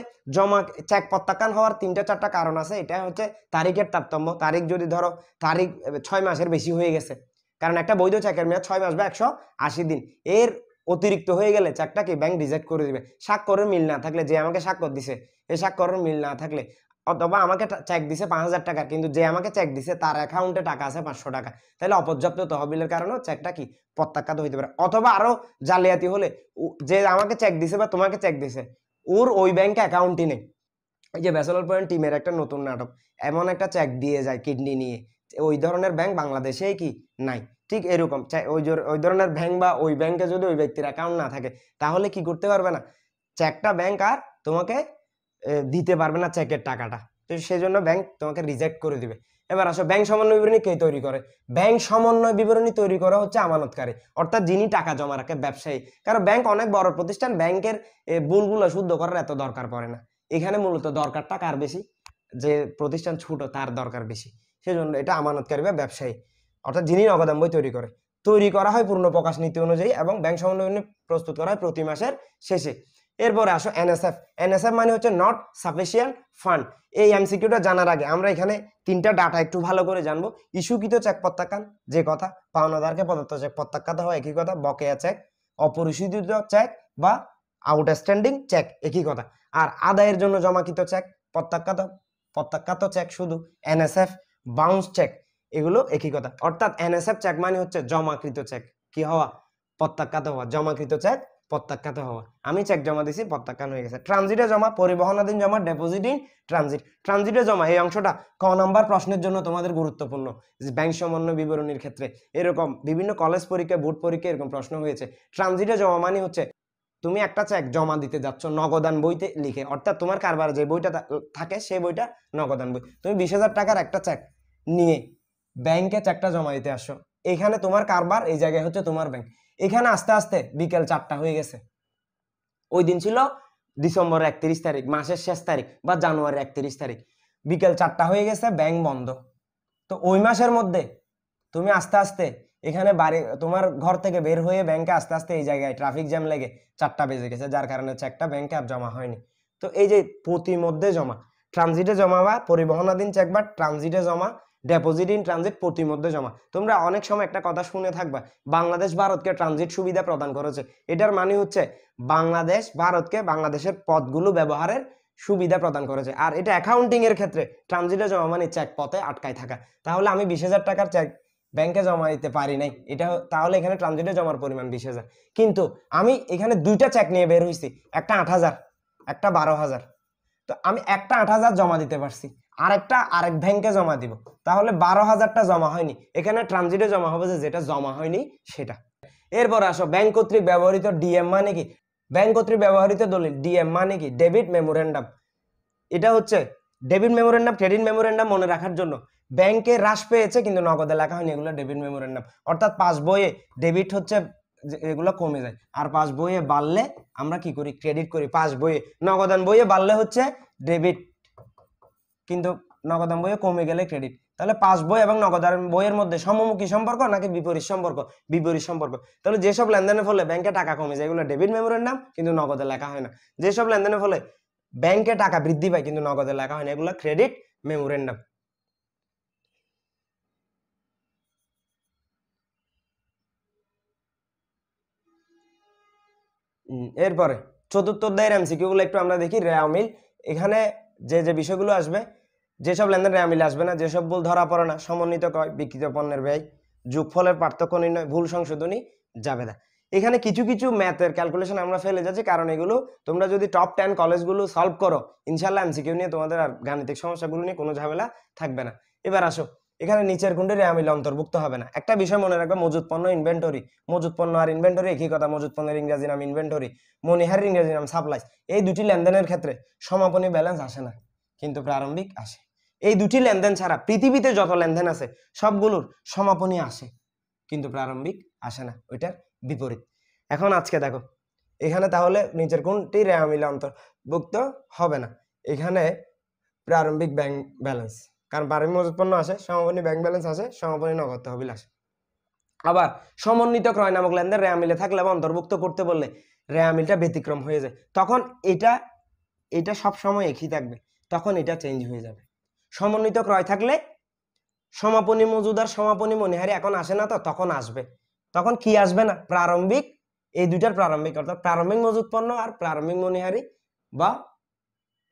চেক প্রত্যাখ্যান হওয়ার 3-4টা কারণ আছে। এটা হচ্ছে তারিখের তারতম্য, তারিখ যদি ধরো তারিখ 6 মাসের বেশি হয়ে গেছে, কারণ একটা বৈধ চেকের মেয়াদ 6 মাস বা 180 দিন, এর অতিরিক্ত হয়ে গেলে চেকটা কি ব্যাংক রিজেক্ট করে দিবে। স্বাক্ষরের মিল না থাকলে, যে আমাকে স্বাক্ষর দিছে এই স্বাক্ষরের মিল না থাকলে, অথবা আমাকে চেক দিছে 5000 টাকা, কিন্তু যে আমাকে চেক দিছে তার অ্যাকাউন্টে টাকা আছে 500 টাকা, তাহলে অপর্যাপ্ত তহবিলের কারণে চেকটা কি প্রত্যাখ্যাত হইতে পারে। অথবা আরো জালিয়াতি হলে, যে আমাকে চেক দিছে বা তোমাকে চেক দিছে ওর ওই ব্যাংকে অ্যাকাউন্টই নেই। এই যে ব্যাচেলর পয়েন্ট টিমের একটা নতুন নাটক, এমন একটা চেক দিয়ে যায় কিডনি নিয়ে, ওই ধরনের ব্যাংক বাংলাদেশেই কি নাই। ঠিক এরকম ওই ধরনের ব্যাংক বা ওই ব্যাংকে যদি ওই ব্যক্তির অ্যাকাউন্ট না থাকে, তাহলে কি করতে পারবে না, চেকটা ব্যাংক আর তোমাকে দিতে পারবে না চেকের টাকাটা, তো সেই জন্য ব্যাংক তোমাকে রিজেক্ট করে দিবে। এবার আসো, ব্যাংক সমন্বয় বিবরণী কে তৈরি করে? ব্যাংক সমন্বয় বিবরণী তৈরি করা হচ্ছে আমানতকারী, অর্থাৎ যিনি টাকা জমা রাখে, ব্যবসায়ী। কারণ ব্যাংক অনেক বড় প্রতিষ্ঠান, ব্যাংকের ভুলগুলো শুদ্ধ করার এত দরকার পড়ে না। এখানে মূলত দরকারটা কার বেশি? যে প্রতিষ্ঠান ছোট তার দরকার বেশি, সেজন্য এটা আমানতকারী বা ব্যবসায়ী, অর্থাৎ যিনি নগদান বই তৈরি করা হয় পূর্ণ প্রকাশ নীতি অনুযায়ী, এবং ব্যাংক সমন্বয় বিবরণী প্রস্তুত করা হয় প্রতি মাসের শেষে। এরপরে আসো এনএসএফ মানে হচ্ছে নট সাফিসিয়েন্ট ফান্ড। এই এমসিকিউটা জানার আগে আমরা এখানে 3টা ডাটা একটু ভালো করে জানবো। ইস্যুকৃত চেক প্রত্যাখ্যান, যে কথা, পাওনাদারকে প্রদত্ত চেক প্রত্যাখ্যাত হয়, একই কথা। বকেয়া চেক, অপরিশোধিত চেক বা আউটস্ট্যান্ডিং চেক, একই কথা। আর আদায়ের জন্য জমাকৃত চেক প্রত্যাখ্যাত চেক শুধু এনএসএফ। বাউন্স চেক, এগুলো একই কথা। অর্থাৎ এনএসএফ চেক মানে হচ্ছে জমাকৃত চেক কি হওয়া, প্রত্যাখ্যাত হওয়া। জমাকৃত চেক প্রত্যাখ্যাত হওয়া। আমি চেক জমা দিছি, প্রত্যাখ্যান হয়ে গেছে। ট্রানজিটে জমা, পরিবহনাধীন জমা, ডেপোজিট ইন ট্রানজিট। ট্রানজিটে জমা এই অংশটা ক নাম্বার প্রশ্নের জন্য তোমাদের গুরুত্বপূর্ণ, ব্যাংক সমন্বয় বিবরণীর ক্ষেত্রে এরকম বিভিন্ন কলেজ পরীক্ষা, বোর্ড পরীক্ষা এরকম প্রশ্ন হয়েছে। ট্রানজিটে জমা মানে হচ্ছে তুমি একটা চেক জমা দিতে যাচ্ছ নগদান বইতে লিখে, অর্থাৎ তোমার কারবারে যে বইটা থাকে সেই বইটা নগদান বই। তুমি 20,000 টাকার একটা চেক নিয়ে ব্যাংকে চেকটা জমা দিতে আসছো, এখানে তোমার কারবার, এই জায়গায় হচ্ছে তোমার ব্যাংক। এখানে আস্তে আস্তে বিকেল 4টা হয়ে গেছে, ওই দিন ছিল ডিসেম্বরের 31 তারিখ, মাসের শেষ তারিখ বা জানুয়ারির 31 তারিখ, বিকেল 4টা হয়ে গেছে, ব্যাংক বন্ধ। তো ওই মাসের মধ্যে তুমি আস্তে আস্তে এখানে বাড়ি, তোমার ঘর থেকে বের হয়ে ব্যাংকে আস্তে আস্তে এই জায়গায় ট্রাফিক জ্যাম লেগে 4টা বেজে গেছে, যার কারণে চেকটা ব্যাংকে আর জমা হয়নি। তো এই যে প্রতিমধ্যে জমা, ট্রানজিটে জমা বা পরিবহনাধীন চেক বা ট্রানজিটে জমা, ডেপোজিট ইন ট্রানজিট, প্রতিমধ্যে জমা। তোমরা অনেক সময় একটা কথা শুনে থাকবা, বাংলাদেশ ভারতকে ট্রানজিট সুবিধা প্রদান করেছে। এটার মানে হচ্ছে বাংলাদেশ ভারতকে বাংলাদেশের পথগুলো ব্যবহারের সুবিধা প্রদান করেছে। আর এটা অ্যাকাউন্টিং এর ক্ষেত্রে ট্রানজিটে জমা মানে চেক পথে আটকায় থাকা। তাহলে আমি 20,000 টাকার চেক ব্যাংকে জমা দিতে পারি নাই, এটা তাহলে এখানে ট্রানজিটে জমার পরিমাণ 20,000। কিন্তু আমি এখানে দুইটা চেক নিয়ে বের হয়েছি, একটা 8,000, একটা 12,000। তো আমি একটা 8,000 জমা দিতে পারছি, আরেকটা আরেক ব্যাংকে জমা দিব, তাহলে 12,000টা জমা হয়নি। এখানে ট্রানজিটে জমা হবে যেটা জমা হয়নি সেটা। এরপর আসো ব্যাংক কর্তৃক ব্যবহৃত ডিএম মানে কি। ব্যাংক কর্তৃক ব্যবহৃত দলিল ডিএম মানে কি, ডেবিট মেমোরেন্ডাম। এটা হচ্ছে ডেবিট মেমোরেন্ডাম, ক্রেডিট মেমোরেন্ডাম মনে রাখার জন্য। ব্যাংকে হ্রাস পেয়েছে কিন্তু নগদে লেখা হয়নি, এগুলো ডেবিট মেমোরেন্ডাম। অর্থাৎ পাস বইয়ে ডেবিট হচ্ছে এগুলো কমে যায়, আর পাস বইয়ে বাড়লে আমরা কি করি, ক্রেডিট করি। পাস বইয়ে, নগদান বইয়ে বাড়লে হচ্ছে ডেবিট, কিন্তু নগদান বইয়ে কমে গেলে ক্রেডিট। তাহলে পাস বই এবং নগদান বইয়ের মধ্যে সমমুখী সম্পর্ক নাকি বিপরীত সম্পর্ক? বিপরীত সম্পর্ক। তাহলে যেসব লেনদেনের ফলে ব্যাংকে টাকা কমে যায় এগুলো ডেবিট মেমোরেন্ডাম, কিন্তু নগদে লেখা হয় না। যেসব লেনদেনের ফলে ব্যাংকে টাকা বৃদ্ধি পায় কিন্তু নগদে লেখা হয় না, এগুলো ক্রেডিট মেমোরেন্ডাম। এরপরে চতুর্থ অধ্যায়ের এমসিকিউ গুলো একটু আমরা দেখি। রেওয়া মিল, এখানে যে যে বিষয়গুলো আসবে, যেসব লেনদেন রেওয়া মিল আসবে না, যেসব ভুল ধরা পড়ে না, সমন্বিত ক্রয়, বিক্রিত পণ্যের ব্যয়, যোগফলের পার্থক্য নির্ণয়, ভুল সংশোধনী, জাবেদা। এখানে কিছু কিছু ম্যাথের ক্যালকুলেশন আমরা ফেলে যাচ্ছি, কারণ এগুলো তোমরা যদি টপ 10 কলেজগুলো সলভ করো ইনশাল্লাহ এমসিকিউ নিয়ে তোমাদের আর গাণিতিক সমস্যাগুলো নিয়ে কোনো ঝামেলা থাকবে না। এবার আসো, এখানে নিচের কোনটি রেওয়া মিলে অন্তর্ভুক্ত হবে না। একটা বিষয় মনে রাখবে, মজুদ পণ্য ইনভেন্টরি। মজুদ পণ্য আর ইনভেন্টরি একই কথা, মজুদ পণ্যের ইংরেজি নাম ইনভেন্টরি, মনিহারের ইংরেজি নাম সাপ্লাইস। এই দুটি লেনদেনের ক্ষেত্রে সমাপনী ব্যালেন্স আসে না, কিন্তু প্রারম্ভিক আসে। এই দুটি লেনদেন ছাড়া পৃথিবীতে যত লেনদেন আছে সবগুলোর সমাপনী আসে, কিন্তু প্রারম্ভিক আসে না, ওইটার বিপরীত। এখন আজকে দেখো এখানে তাহলে নিচের কোনটি রেওয়া মিলে অন্তর্ভুক্ত হবে না। এখানে প্রারম্ভিক ব্যাংক ব্যালেন্স, কারণ প্রারম্ভিক মজুদ পণ্য আসে, সমাপনী ব্যাংক ব্যালেন্স আসে, সমাপনী নগদ তহবিল আসে। আবার সমন্বিত ক্রয় নামক লেনদেন রেওয়া মিলে থাকলে বা অন্তর্ভুক্ত করতে বললে রেওয়া মিলটা ব্যতিক্রম হয়ে যায়, তখন এটা সব সময় একই থাকবে, তখন এটা চেঞ্জ হয়ে যাবে। সমন্বিত ক্রয় থাকলে সমাপনী মজুদ আর সমাপনী মনিহারি এখন আসে না, তো তখন আসবে। তখন কি আসবে না, প্রারম্ভিক, এই দুইটার প্রারম্ভিক, অর্থাৎ প্রারম্ভিক মজুদ পণ্য আর প্রারম্ভিক মনিহারি বা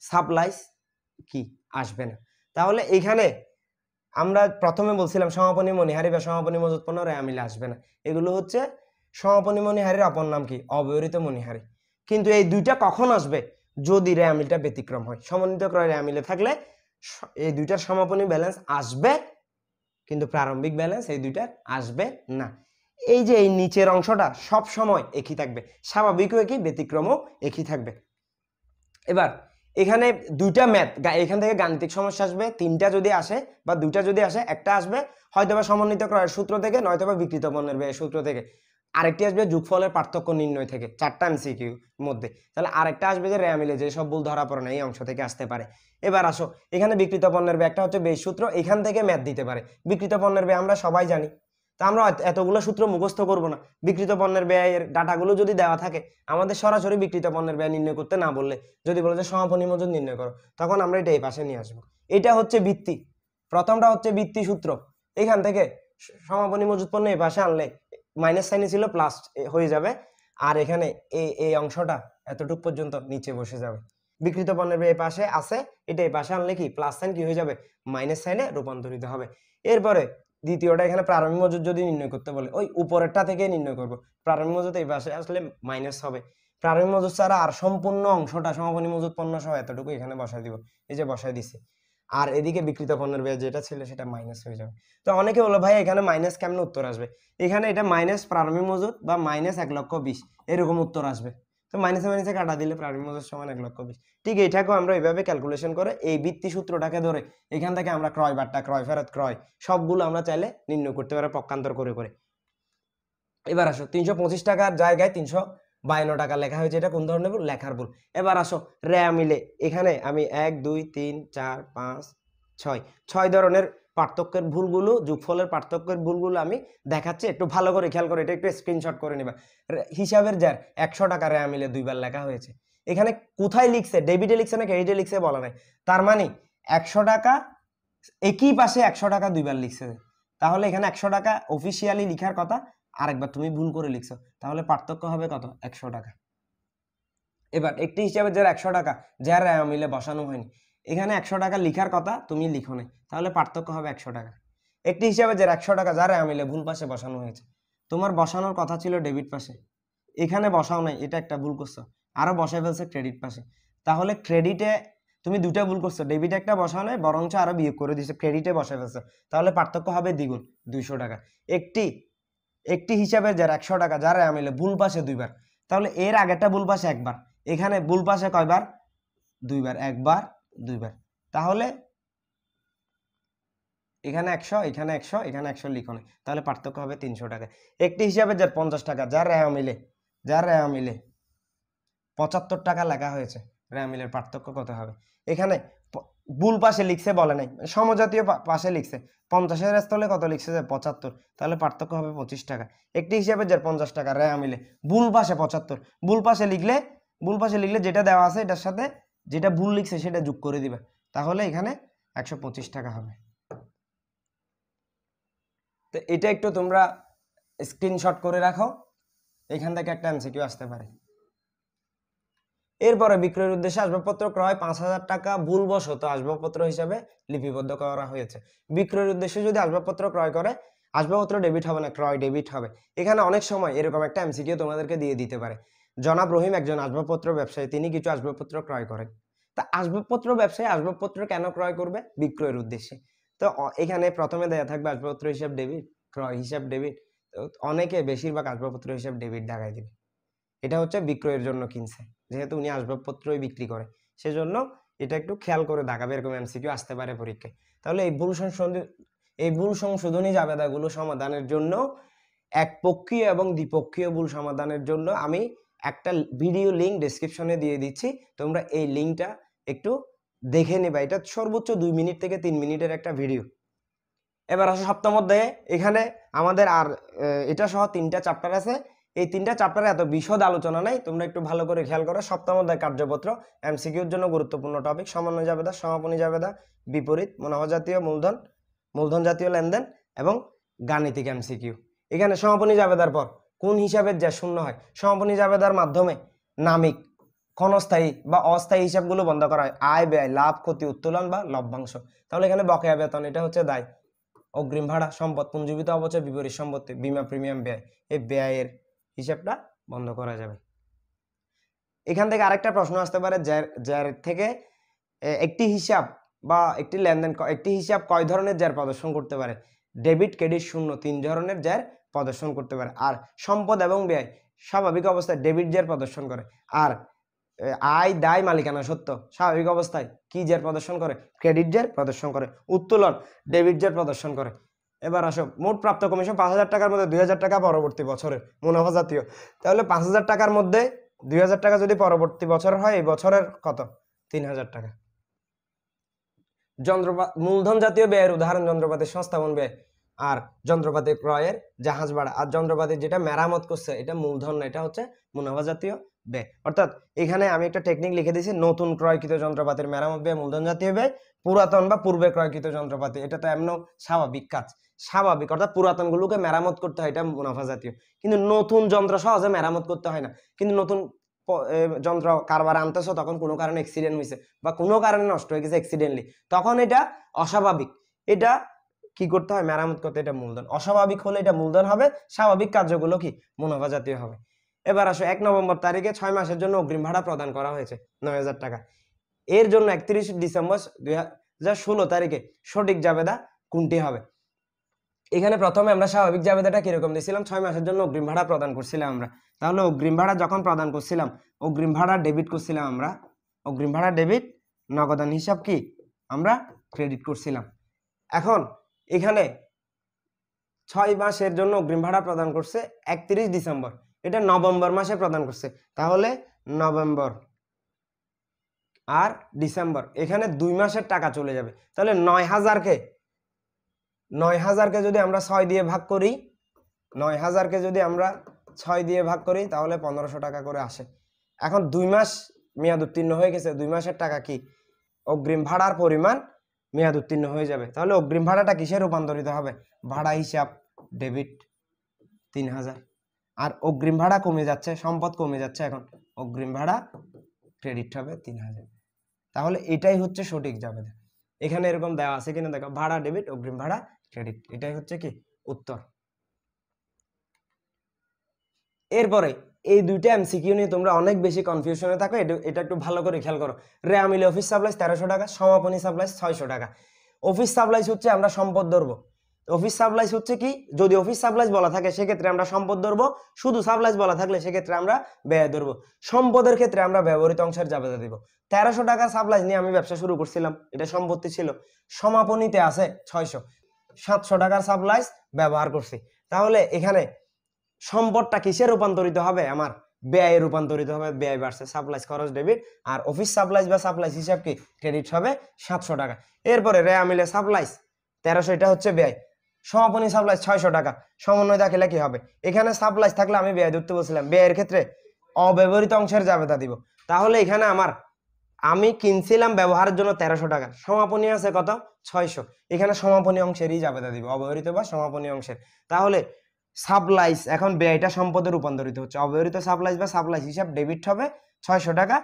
সাপ্লাইস কি আসবে না। তাহলে এইখানে আমরা প্রথমে বলছিলাম সমাপনী মনিহারি বা সমাপনী মজুদ পণ্য রেওয়া মিলে আসবে না, এগুলো হচ্ছে সমাপনী মনিহারির অপর নাম কি, অব্যবহৃত মনিহারি। কিন্তু এই দুইটা কখন আসবে, যদি রেওয়া মিলটা ব্যতিক্রম হয়। সমন্বিত ক্রয় রেওয়া মিলে থাকলে এই দুইটার সমাপনী ব্যালেন্স আসবে, কিন্তু প্রারম্ভিক ব্যালেন্স এই দুইটার আসবে না। এই যে এই নিচের অংশটা সব সময় একই থাকবে, স্বাভাবিকও একই, ব্যতিক্রমও একই থাকবে। এবার এখানে দুইটা ম্যাথ, এখান থেকে গাণিতিক সমস্যা আসবে, তিনটা যদি আসে বা দুইটা যদি আসে, একটা আসবে হয়তোবা সমন্বিত ক্রয়ের সূত্র থেকে, নয়তোবা বিক্রিত পণ্যের ব্যয়ের সূত্র থেকে, আরেকটি আসবে যোগফলের পার্থক্য নির্ণয় থেকে, 4টা এমসিকিউ মধ্যে। তাহলে আরেকটা আসবে যে রেওয়া মিলে যে সব ভুল ধরা পড়ে না, এই অংশ থেকে আসতে পারে। এবার আসো, এখানে বিক্রিত পণ্যের ব্যয় একটা হচ্ছে ব্যয় সূত্র, এখান থেকে ম্যাথ দিতে পারে। বিক্রিত পণ্যের ব্যয় আমরা সবাই জানি, তা আমরা এতগুলো সূত্র মুখস্থ করব না। বিক্রিত পণ্যের ব্যয়ের ডাটাগুলো যদি দেওয়া থাকে, আমাদের সরাসরি বিক্রিত পণ্যের ব্যয় নির্ণয় করতে না বললে, যদি বলে যে সমাপনী মজুদ নির্ণয় করো, তখন আমরা এটা এই পাশে নিয়ে আসবো। এটা হচ্ছে ভিত্তি, প্রথমটা হচ্ছে ভিত্তি সূত্র। এখান থেকে সমাপনী মজুদ পণ্য এই পাশে আনলে মাইনাস সাইনে ছিল প্লাস হয়ে যাবে, আর এখানে এই অংশটা এতটুকু পর্যন্ত নিচে বসে যাবে। বিক্রিত পণ্যের ব্যয় এই পাশে আছে, এটা এই পাশে আনলে কি প্লাস সাইন কি হয়ে যাবে, মাইনাস সাইনে রূপান্তরিত হবে। এরপরে দ্বিতীয়টা এখানে প্রারম্ভিক মজুদ যদি নির্ণয় করতে বলে ওই উপরেরটা থেকে নির্ণয় করব। প্রারম্ভিক মজুদ এই পাশে আসলে মাইনাস হবে, প্রারম্ভিক মজুদ ছাড়া আর সম্পূর্ণ অংশটা সমাপনী মজুদ পণ্য সহ এতটুকু এখানে বসাই দিব, এই যে বসাই দিছি। আর এদিকে বিক্রিত পণ্যের ব্যয় যেটা ছিল সেটা মাইনাস হয়ে যাবে। তো অনেকে বলো ভাই এখানে মাইনাস কেমন উত্তর আসবে, এখানে এটা মাইনাস প্রারম্ভিক মজুদ বা মাইনাস 1,20,000 এরকম উত্তর আসবে। তো মাইনাসে মাইনাসে কাটা দিলে প্রারম্ভিক মজুদ সমান 1,20,000। ঠিক এটাকেও আমরা এইভাবে ক্যালকুলেশন করে এই ভিত্তি সূত্রটাকে ধরে এখান থেকে আমরা ক্রয় বার্তা, ক্রয় ফেরত, ক্রয় সবগুলো আমরা চাইলে নির্ণয় করতে পারি পক্ষান্তর করে করে। এবার আসো 325 টাকার জায়গায় 352 টাকা লেখা হয়েছে, এটা কোন ধরনের ভুল? লেখার ভুল। এবার আসো রেয়া মিলে, এখানে আমি 1 2 3 4 5 6 ধরনের পার্থক্যের ভুলগুলো, যোগফলের পার্থক্যের ভুলগুলো আমি দেখাচ্ছি, একটু ভালো করে খেয়াল করে এটা একটু স্ক্রিনশট করে নেবা। হিসাবের যার 100 টাকা রেয়া মিলে দুইবার লেখা হয়েছে, এখানে কোথায় লিখছে, ডেবিটে লিখছে না ক্রেডিটে লিখছে বলা নাই, তার মানে 100 টাকা একই পাশে 100 টাকা দুইবার লিখছে, তাহলে এখানে 100 টাকা অফিসিয়ালি লিখার কথা, আরেকবার তুমি ভুল করে লিখছো, তাহলে পার্থক্য হবে কত? 100 টাকা। এবার একটি হিসাবে যার 100 টাকা যার রেয়া মিলে বসানো হয়নি, এখানে 100 টাকা লিখার কথা তুমি লিখো নাই, তাহলে পার্থক্য হবে 100 টাকা। একটি হিসাবে যার 100 টাকা যার রেয়া মিলে ভুল পাশে বসানো হয়েছে, তোমার বসানোর কথা ছিল ডেবিট পাশে, এখানে বসাও নাই, এটা একটা ভুল করছো, আরো বসাই ফেলছে ক্রেডিট পাশে, তাহলে ক্রেডিটে তুমি দুটা ভুল করছো, ডেবিটে একটা বসাও নাই বরঞ্চ আরো বিয়োগ করে দিছো, ক্রেডিটে বসাই ফেলছো, তাহলে পার্থক্য হবে দ্বিগুণ 200 টাকা। একটি হিসাবে যার 100 টাকা যার রেয়া মিলে ভুল পাশে দুইবার, তাহলে এর আগেরটা ভুল পাশে একবার, এখানে ভুল পাশে কয়বার? দুইবার, একবার দুইবার, তাহলে এখানে 100 এখানে 100 এখানে 100 লিখো না, তাহলে পার্থক্য হবে 300 টাকা। একটি হিসাবে যার 50 টাকা যার রেয়া মিলে 75 টাকা লেখা হয়েছে, রেয়া মিলের পার্থক্য কত হবে? এখানে ভুল পাশে লিখছে বলে নাই, সমজাতীয় পাশে লিখছে, 50-এর স্থলে কত লিখছে? যে 75, তাহলে পার্থক্য হবে 25 টাকা। একটি হিসাবে যার 50 টাকা রেয়া মিলে ভুল পাশে 75, ভুল পাশে লিখলে যেটা দেওয়া আছে এটার সাথে যেটা ভুল লিখছে সেটা যোগ করে দিবে, তাহলে এখানে 125 টাকা হবে। তো এটা একটু তোমরা স্ক্রিনশট করে রাখো, এখান থেকে একটা এমসিকিউ আসতে পারে। এরপরে বিক্রয়ের উদ্দেশ্যে আসবাবপত্র ক্রয় 5,000 টাকা ভুলবশত আসবাবপত্র হিসাবে লিপিবদ্ধ করা হয়েছে। বিক্রয়ের উদ্দেশ্যে যদি আসবাবপত্র ক্রয় করে, আসবাবপত্র ডেবিট হবে না, ক্রয় ডেবিট হবে। এখানে অনেক সময় এরকম একটা এমসিকিউ তোমাদেরকে দিয়ে দিতে পারে। জনাব রহিম একজন আসবাবপত্র ব্যবসায়ী, তিনি কিছু আসবাবপত্র ক্রয় করেন। তা আসবাবপত্র ব্যবসায়ী আসবাবপত্র কেন ক্রয় করবে? বিক্রয়ের উদ্দেশ্যে। তো এখানে প্রথমে দেয়া থাকবে আসবাবপত্র হিসাব ডেবিট, ক্রয় হিসাব ডেবিট। তো অনেকে বেশিরভাগ আসবাবপত্র হিসাব ডেবিট দেখায় দিবে, এটা হচ্ছে বিক্রয়ের জন্য কিনছে, যেহেতু উনি আসবাবপত্রই বিক্রি করে, সেজন্য এটা একটু খেয়াল করে দেখাবে, এরকম এমসিকিউ আসতে পারে পরীক্ষায়। তাহলে এই ভুল সংশোধনী জাবেদাগুলো সমাধানের জন্য একপক্ষীয় এবং দ্বিপক্ষীয় ভুল সমাধানের জন্য আমি একটা ভিডিও লিঙ্ক ডেসক্রিপশনে দিয়ে দিচ্ছি, তোমরা এই লিঙ্কটা একটু দেখে নেবা, এটা সর্বোচ্চ 2 মিনিট থেকে 3 মিনিটের একটা ভিডিও। এবার আসো সপ্তম অধ্যায়ে, এখানে আমাদের আর এটা সহ 3টা চ্যাপ্টার আছে, এই 3টা চ্যাপ্টারে এত বিশদ আলোচনা নাই, তোমরা একটু ভালো করে খেয়াল করো। সপ্তম অধ্যায় কার্যপত্র, এমসিকিউর জন্য গুরুত্বপূর্ণ টপিক, সমন্বয় জাবেদা, সমাপনী জাবেদা, বিপরীত, মুনাফা জাতীয় মূলধন জাতীয় লেনদেন এবং গাণিতিক এমসিকিউ। এখানে সমাপনী জাবেদার পর কোন হিসাবের যা শূন্য হয়, সমাপনী জাবেদার মাধ্যমে নামিক, ক্ষণস্থায়ী বা অস্থায়ী হিসাবগুলো বন্ধ করা হয়, আয় ব্যয়, লাভ ক্ষতি, উত্তোলন বা লভ্যাংশ। তাহলে এখানে বকেয়া বেতন, এটা হচ্ছে দায়, অগ্রিম ভাড়া, সম্পদ, পুঞ্জীবিত অবচয়, বিপরীত সম্পত্তি, বীমা প্রিমিয়াম ব্যয়, এই ব্যয়ের হিসাবটা বন্ধ করা যাবে। এখান থেকে আরেকটা প্রশ্ন আসতে পারে, যার থেকে একটি হিসাব বা একটি লেনদেন, একটি হিসাব কয় ধরনের জ্যার প্রদর্শন করতে পারে? ডেবিট, ক্রেডিট, শূন্য, 3 ধরনের জ্যার প্রদর্শন করতে পারে। আর সম্পদ এবং ব্যয় স্বাভাবিক অবস্থায় ডেবিট জ্যার প্রদর্শন করে, আর আয়, দায়, মালিকানা সত্য স্বাভাবিক অবস্থায় কি জ্যার প্রদর্শন করে? ক্রেডিট জ্যার প্রদর্শন করে। উত্তোলন ডেবিট জ্যার প্রদর্শন করে। এবার আসো, মোট প্রাপ্ত কমিশন 5,000 টাকার মধ্যে 2,000 টাকা পরবর্তী বছরের মুনাফা জাতীয়, তাহলে 5,000 টাকার মধ্যে 2,000 টাকা যদি পরবর্তী বছর হয়, এই বছরের কত? 3,000 টাকা। মূলধন জাতীয় ব্যয়ের উদাহরণ যন্ত্রপাতির সংস্থাপন ব্যয়, আর যন্ত্রপাতি ক্রয়ের জাহাজ ভাড়া, আর যন্ত্রপাতি যেটা মেরামত করছে এটা মূলধন না, এটা হচ্ছে মুনাফা জাতীয় ব্যয়। অর্থাৎ এখানে আমি একটা টেকনিক লিখে দিয়েছি, নতুন ক্রয়কৃত যন্ত্রপাতির মেরামত ব্যয় মূলধন জাতীয় ব্যয়, পুরাতন বা পূর্বে ক্রয়কৃত যন্ত্রপাতি, এটা তো এমন স্বাভাবিক কাজ, স্বাভাবিক, অর্থাৎ পুরাতনগুলোকে মেরামত করতে হয়, এটা মুনাফা জাতীয়। কিন্তু নতুন যন্ত্র সহজে মেরামত করতে হয় না, কিন্তু নতুন যন্ত্র কারবার আনতেছো, তখন কোনো কারণে অ্যাক্সিডেন্ট হয়েছে বা কোনো কারণে নষ্ট হয়ে গেছে অ্যাক্সিডেন্টলি, তখন এটা অস্বাভাবিক, এটা কি করতে হয়, মেরামত করতে, এটা মূলধন। অস্বাভাবিক হলে এটা মূলধন হবে, স্বাভাবিক কার্যগুলো কি মুনাফা জাতীয় হবে। এবার আসো 1 নভেম্বর তারিখে 6 মাসের জন্য অগ্রিম ভাড়া প্রদান করা হয়েছে 9000 টাকা। এর জন্য 31 ডিসেম্বর 2016 তারিখে সঠিক জাবেদা কোনটি হবে? এখানে প্রথমে আমরা স্বাভাবিক জাবেদাটা কিরকম দিয়েছিলাম, 6 মাসের জন্য অগ্রিম ভাড়া প্রদান করছিলাম আমরা। তাহলে অগ্রিম ভাড়া যখন প্রদান করছিলাম, অগ্রিম ভাড়া ডেবিট করছিলাম আমরা, অগ্রিম ভাড়া ডেবিট, নগদান হিসাব কি আমরা ক্রেডিট করছিলাম। এখন এখানে 6 মাসের জন্য অগ্রিম ভাড়া প্রদান করছে 31 ডিসেম্বর, এটা নভেম্বর মাসে প্রদান করছে, তাহলে নভেম্বর আর ডিসেম্বর, এখানে 2 মাসের টাকা চলে যাবে। তাহলে 9000কে যদি আমরা 6 দিয়ে ভাগ করি, 9000কে যদি আমরা 6 দিয়ে ভাগ করি তাহলে 1500 টাকা করে আসে। এখন 2 মাস মেয়াদ উত্তীর্ণ হয়ে গেছে, 2 মাসের টাকা কি অগ্রিম ভাড়ার পরিমাণ মেয়াদ উত্তীর্ণ হয়ে যাবে। তাহলে অগ্রিম ভাড়াটা কিসে রূপান্তরিত হবে, ভাড়া হিসাব ডেবিট 3000, আর অগ্রিম ভাড়া কমে যাচ্ছে, সম্পদ কমে যাচ্ছে, এখন অগ্রিম ভাড়া ক্রেডিট হবে 3000। তাহলে এটাই হচ্ছে সঠিক জাবেদা। এখানে এরকম দেওয়া আছে কিনা দেখো, ভাড়া ডেবিট, অগ্রিম ভাড়া ক্রেডিট, এটাই হচ্ছে কি উত্তর। এরপরে এই দুইটা এমসিকিউ নিয়ে তোমরা অনেক বেশি কনফিউশনে থাকো, এটা একটু ভালো করে খেয়াল করো। রেয়া মিলে অফিস সাপ্লাইস 1300 টাকা, সমাপনী সাপ্লাইস 600 টাকা। অফিস সাপ্লাইস হচ্ছে আমরা সম্পদ ধরবো, অফিস সাপ্লাইস হচ্ছে কি, যদি অফিস সাপ্লাইস বলা থাকে সেক্ষেত্রে আমরা সম্পদ ধরবো, শুধু সাপ্লাইস বলা থাকলে সেক্ষেত্রে আমরা ব্যয় ধরবো। সম্পদের ক্ষেত্রে আমরা ব্যবহৃত অংশের জাবেদা দিব। 1300 টাকার সাপ্লাইস নিয়ে আমি ব্যবসা শুরু করছিলাম, এটা সম্পত্তি ছিল। সমাপনীতে আছে 600, 700 টাকার সাপ্লাইস ব্যবহার করছি। তাহলে এখানে সম্পদটা কিসে রূপান্তরিত হবে, আমার ব্যয়ে রূপান্তরিত হবে, ব্যয় বাড়ছে, সাপ্লাইস খরচ ডেবিট, আর অফিস সাপ্লাইস বা সাপ্লাইস হিসাব কি ক্রেডিট হবে 700 টাকা। এরপরে রেয়া মিলে সাপ্লাইস 1300, এটা হচ্ছে ব্যয়, সমাপনী সাপ্লাইস 600 টাকা, সমন্বয় দাখিলা কি হবে, এখানে সাপ্লাইস থাকলে আমি ব্যয় ধরতে বলছিলাম, ব্যয়ের ক্ষেত্রে অব্যবহৃত অংশের জাবেদা দিব। তাহলে এখানে আমি কিনছিলাম ব্যবহারের জন্য 1300 টাকা, সমাপনী আছে কত 600, এখানে সমাপনী অংশেরই জাবেদা দিব, অব্যবহৃত বা সমাপনী অংশের। তাহলে সাপ্লাইস এখন ব্যয়টা সম্পদে রূপান্তরিত হচ্ছে, অব্যবহৃত সাপ্লাইস বা সাপ্লাইস হিসাব ডেবিট হবে 600 টাকা,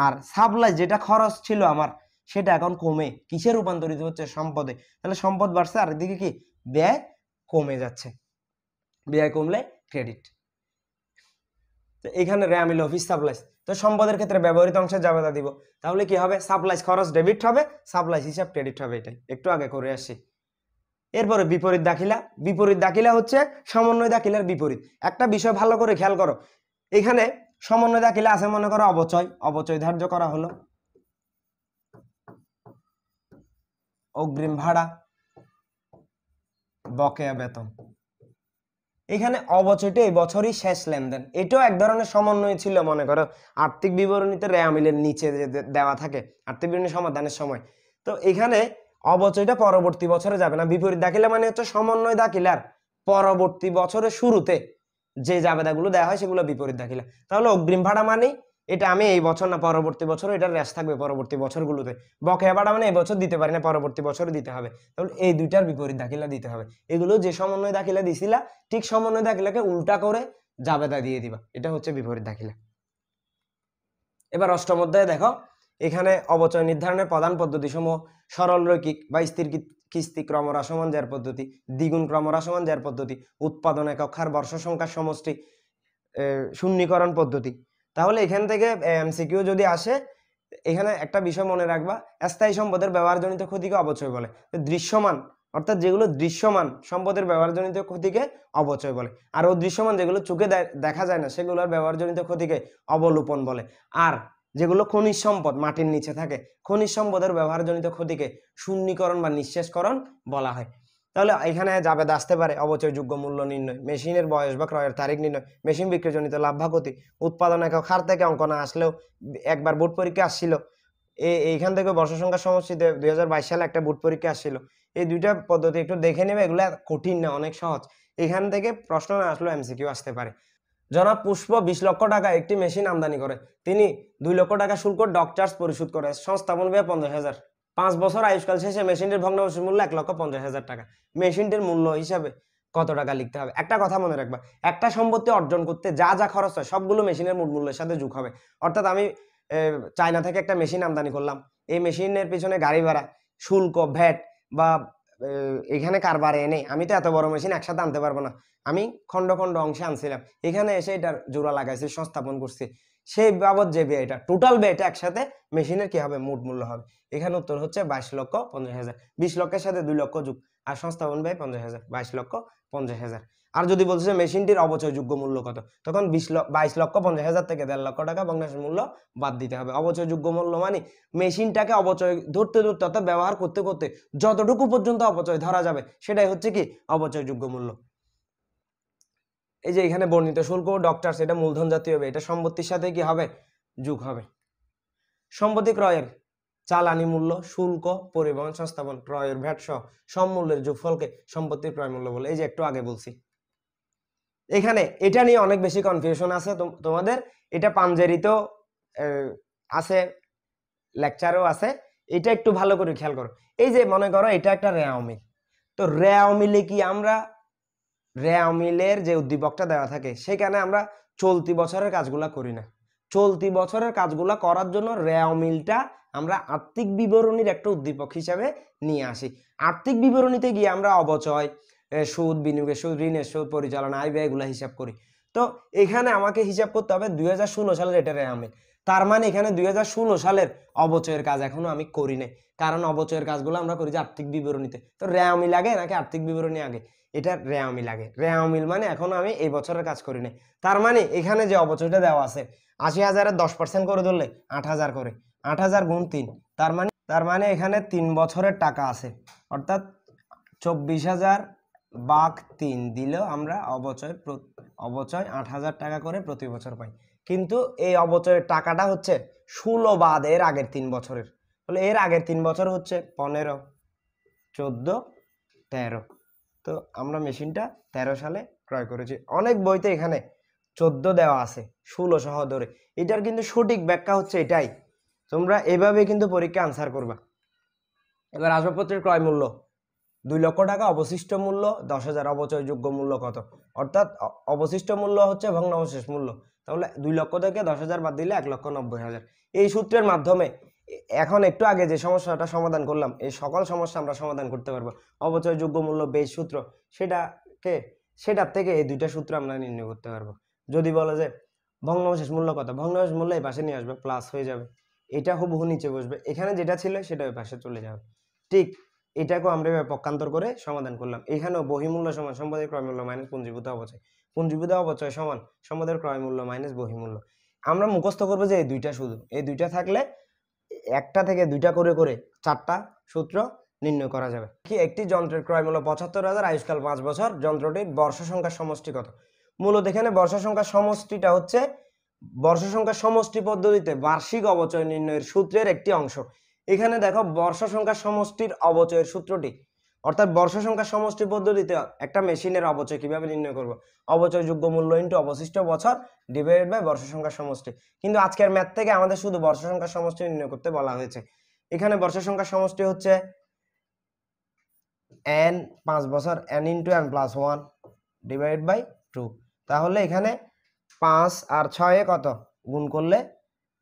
আর সাপ্লাইস যেটা খরচ ছিল আমার সেটা এখন কমে কিসে রূপান্তরিত হচ্ছে, সম্পদে। তাহলে সম্পদ বাড়ছে আর এদিকে কি ব্যয় কমে যাচ্ছে, ব্যয় কমলে ক্রেডিট। তো এখানে রেয়া মিলে অফিস সাপ্লাইস, তো সম্পদের ক্ষেত্রে ব্যবহৃত অংশের জাবেদা দিব। তাহলে কি হবে, সাপ্লাইস খরচ ডেবিট হবে, সাপ্লাইস হিসাব ক্রেডিট হবে, এটাই একটু আগে করে আসি। এরপরে বিপরীত দাখিলা, বিপরীত দাখিলা হচ্ছে সমন্বয় দাখিলার বিপরীত। একটা বিষয় ভালো করে খেয়াল করো, এখানে সমন্বয় দাখিলা আছে মনে করো অবচয়, অবচয় ধার্য করা হলো, অগ্রিম ভাড়া, বকেয়া বেতন। এখানে অবচয়টা এই বছরই শেষ লেনদেন, এটাও এক ধরনের সমন্বয় ছিল। মনে করো আর্থিক বিবরণীতে রেয়া মিলের নিচে দেওয়া থাকে আর্থিক বিবরণী সমাধানের সময়, তো এখানে অবচয়টা পরবর্তী বছরে যাবে না। বিপরীত দাখিলা মানে হচ্ছে সমন্বয় দাখিলার পরবর্তী বছরের শুরুতে যে জাবেদাগুলো দেওয়া হয় সেগুলো বিপরীত দাখিলা। তাহলে অগ্রিম ভাড়া মানে এটা আমি এই বছর না পরবর্তী বছর এটা রেশ থাকবে পরবর্তী বছরগুলোতে। বকেয়া ভাড়া মানে এই বছর দিতে পারি না, পরবর্তী বছর দিতে হবে। তাহলে এই দুইটার বিপরীত দাখিলা দিতে হবে। এগুলো যে সমন্বয় দাখিলা দিছিলা ঠিক সমন্বয় দাখিলাকে উল্টা করে জাবেদা দিয়ে দিবা, এটা হচ্ছে বিপরীত দাখিলা। এবার অষ্টম অধ্যায়ে দেখো, এখানে অবচয় নির্ধারণের প্রধান পদ্ধতি সমূহ সরল রৈখিক বা স্থির কিস্তি ক্রমহ্রাসমান জ্যার পদ্ধতি, দ্বিগুণ ক্রমহ্রাসমান জ্যার পদ্ধতি, উৎপাদন একক হার বর্ষ সংখ্যার সমষ্টি, শূন্যীকরণ পদ্ধতি। তাহলে এখান থেকে এমসিকিউ যদি আসে, এখানে একটা বিষয় মনে রাখবা, স্থায়ী সম্পদের ব্যবহারজনিত ক্ষতিকে অবচয় বলে। দৃশ্যমান অর্থাৎ যেগুলো দৃশ্যমান সম্পদের ব্যবহারজনিত ক্ষতিকে অবচয় বলে, আর অদৃশ্যমান যেগুলো চোখে দেখা যায় না সেগুলোর ব্যবহারজনিত ক্ষতিকে অবলোপন বলে। আর যেগুলো খনিজ সম্পদ মাটির নিচে থাকে, খনিজ সম্পদের ব্যবহারজনিত ক্ষতিকে শূন্যীকরণ বা নিঃশেষকরণ বলা হয়। তাহলে এখানে জাবেদা আসতে পারে অবচয়যোগ্য মূল্য নির্ণয়, মেশিনের বয়স বা ক্রয়ের তারিখ নির্ণয়, মেশিন বিক্রিজনিত লাভ বা ক্ষতি, উৎপাদন একক হার থেকে অঙ্ক না আসলেও একবার বোর্ড পরীক্ষা আসছিল, এইখান থেকে বর্ষ সংখ্যার সমষ্টিতে 2022 সালে একটা বোর্ড পরীক্ষা আসছিল। এই দুইটা পদ্ধতি একটু দেখে নেবে, এগুলো কঠিন না, অনেক সহজ। এখান থেকে প্রশ্ন না আসলেও এমসিকিউ আসতে পারে। জনাব পুষ্প 20 লক্ষ টাকা একটি মেশিন আমদানি করে, তিনি 2 লক্ষ টাকা শুল্ক ডক চার্জ পরিশোধ করে, সংস্থাপন ব্যয় 50,000। 5 বছর আয়ুষ্কাল শেষে মেশিনটির ভগ্নাবশেষ মূল্য 1,50,000 টাকা। মেশিনটির মূল্য হিসাবে কত টাকা লিখতে হবে? একটা কথা মনে রাখবা, একটা সম্পত্তি অর্জন করতে যা যা খরচ হয় সবগুলো মেশিনের মূল মূল্যের সাথে যোগ হবে। অর্থাৎ আমি চায়না থেকে একটা মেশিন আমদানি করলাম, এই মেশিনের পিছনে গাড়ি ভাড়া, শুল্ক, ভ্যাট বা এখানে কারবারে এনে আমি তো এত বড় মেশিন একসাথে আনতে পারবো না, আমি খন্ড খন্ড অংশে আনছিলাম, এখানে এসে এটার জোড়া লাগাইছি, সংস্থাপন করছি, সেই বাবদ যে ব্যয়টা টোটাল ব্যয়টা একসাথে মেশিনের কি হবে মোট মূল্য হবে। এখানে উত্তর হচ্ছে 22,50,000। 20 লক্ষের সাথে 2 লক্ষ যোগ আর সংস্থাপন ব্যয় 50,000, 22,50,000। আর যদি বলছে মেশিনটির অবচয়যোগ্য মূল্য কত, তখন 22,50,000 থেকে 1.5 লক্ষ টাকা ভগ্নাংশের মূল্য বাদ দিতে হবে। অবচয়যোগ্য মূল্য মানে মেশিনটাকে অবচয় ধরতে ধরতে অর্থাৎ ব্যবহার করতে করতে যতটুকু পর্যন্ত অপচয় ধরা যাবে সেটাই হচ্ছে কি অবচয়যোগ্য মূল্য। এই যে এখানে বর্ণিত শুল্ক ডক্টর সেটা মূলধন জাতীয় হবে, এটা সম্পত্তির সাথে কি হবে যোগ হবে। সম্পত্তি ক্রয়ের চালানি মূল্য, শুল্ক, পরিবহন, সংস্থাপন, ক্রয়ের ভ্যাট সহ সব মূল্যের যোগফলকে সম্পত্তির ক্রয় মূল্য বলে। এই যে একটু আগে বলছি, এখানে এটা নিয়ে অনেক বেশি কনফিউশন আছে তোমাদের, এটা পাঞ্জেরিতেও আছে, লেকচারও আছে, এটা একটু ভালো করে খেয়াল করো। এই যে মনে করো এটা একটা রেওয়া মিল, তো রেওয়া মিলে কি আমরা রেওয়া মিলের যে উদ্দীপকটা দেওয়া থাকে সেখানে আমরা চলতি বছরের কাজগুলা করি না। চলতি বছরের কাজগুলা করার জন্য রেওয়া মিলটা আমরা আর্থিক বিবরণীর একটা উদ্দীপক হিসাবে নিয়ে আসি। আর্থিক বিবরণীতে গিয়ে আমরা অবচয়, সুদ, বিনিয়োগের সুদ, ঋণের সুদ, পরিচালনা, আয় ব্যয় এগুলা হিসাব করি। তো এখানে আমাকে হিসাব করতে হবে 2016 সালের এটা রেওয়া মিল, তার মানে এখানে 2016 সালের অবচয়ের কাজ এখনো আমি করি নাই, কারণ অবচয়ের কাজগুলো আমরা করি যে আর্থিক বিবরণীতে। তো রেওয়া মিল আগে নাকি আর্থিক বিবরণী আগে? এটা রেওয়া মিল আগে। রেওয়া মিল মানে এখনো আমি এই বছরের কাজ করি নাই, তার মানে এখানে যে অবচয়টা দেওয়া আছে 80,000-এর 10% করে ধরলে 8,000 করে, 8,000 গুণ 3, তার মানে এখানে 3 বছরের টাকা আছে, অর্থাৎ 24,000 ভাগ 3 দিলেও আমরা অবচয় 8,000 টাকা করে প্রতি বছর পাই। কিন্তু এই অবচয়ের টাকাটা হচ্ছে 16 বাদ এর আগের 3 বছরের, তাহলে এর আগের 3 বছর হচ্ছে 15, 14, 13। তো আমরা মেশিনটা 13 সালে ক্রয় করেছি। অনেক বইতে এখানে 14 দেওয়া আছে 16 সহ ধরে, এটার কিন্তু সঠিক ব্যাখ্যা হচ্ছে এটাই, তোমরা এভাবে কিন্তু পরীক্ষা আনসার করবা। এবার আসবাবপত্রের ক্রয় মূল্য 2 লক্ষ টাকা, অবশিষ্ট মূল্য 10,000, অবচয়যোগ্য মূল্য কত, অর্থাৎ অবশিষ্ট মূল্য হচ্ছে ভগ্নাবশেষ মূল্য, তাহলে 2 লক্ষ থেকে 10,000 বাদ দিলে 1,90,000। এই সূত্রের মাধ্যমে এখন একটু আগে যে সমস্যাটা সমাধান করলাম এই সকল সমস্যা আমরা সমাধান করতে পারবো। অবচয়যোগ্য মূল্য বেশ সূত্র, সেটার থেকে এই দুইটা সূত্র আমরা নির্ণয় করতে পারবো। যদি বলে যে ভগ্নাবশেষ মূল্য কত, ভগ্নাবশেষ মূল্য এই পাশে নিয়ে আসবে, প্লাস হয়ে যাবে, এটা হুবহু নিচে বসবে, এখানে যেটা ছিল সেটা ওই পাশে চলে যাবে। ঠিক এটাকেও আমরা পক্ষান্তর করে সমাধান করলাম। এখানেও বহিমূল্য সমান সম্পদের ক্রয় মূল্য মাইনাস পুঞ্জীভূত অবচয়, পুঞ্জীভূত অবচয় সমান সম্পদের ক্রয় মূল্য মাইনাস বহিমূল্য। আমরা মুখস্থ করবো যে এই দুইটা, শুধু এই দুইটা থাকলে একটা থেকে দুইটা করে করে 4টা সূত্র নির্ণয় করা যাবে। কি একটি যন্ত্রের ক্রয় মূল্য 75,000, আয়ুষ্কাল 5 বছর, যন্ত্রটির বর্ষ সংখ্যার সমষ্টি কত? মূলত এখানে বর্ষ সংখ্যার সমষ্টিটা হচ্ছে বর্ষ সংখ্যার সমষ্টি পদ্ধতিতে বার্ষিক অবচয় নির্ণয়ের সূত্রের একটি অংশ। এখানে দেখো বর্ষ সংখ্যার সমষ্টির অবচয়ের সূত্রটি, অর্থাৎ বর্ষ সংখ্যার সমষ্টি পদ্ধতিতে একটা মেশিনের অবচয় কিভাবে নির্ণয় করব, অবচয়যোগ্য মূল্য ইনটু অবশিষ্ট বছর ডিভাইডেড বাই বর্ষ সংখ্যার সমষ্টি। কিন্তু আজকের ম্যাথ থেকে আমাদের শুধু বর্ষ সংখ্যার সমষ্টি নির্ণয় করতে বলা হয়েছে। এখানে বর্ষ সংখ্যার সমষ্টি হচ্ছে n 5 বছর, n into n plus 1 divided by 2। তাহলে এখানে 5 আর 6 কত গুণ করলে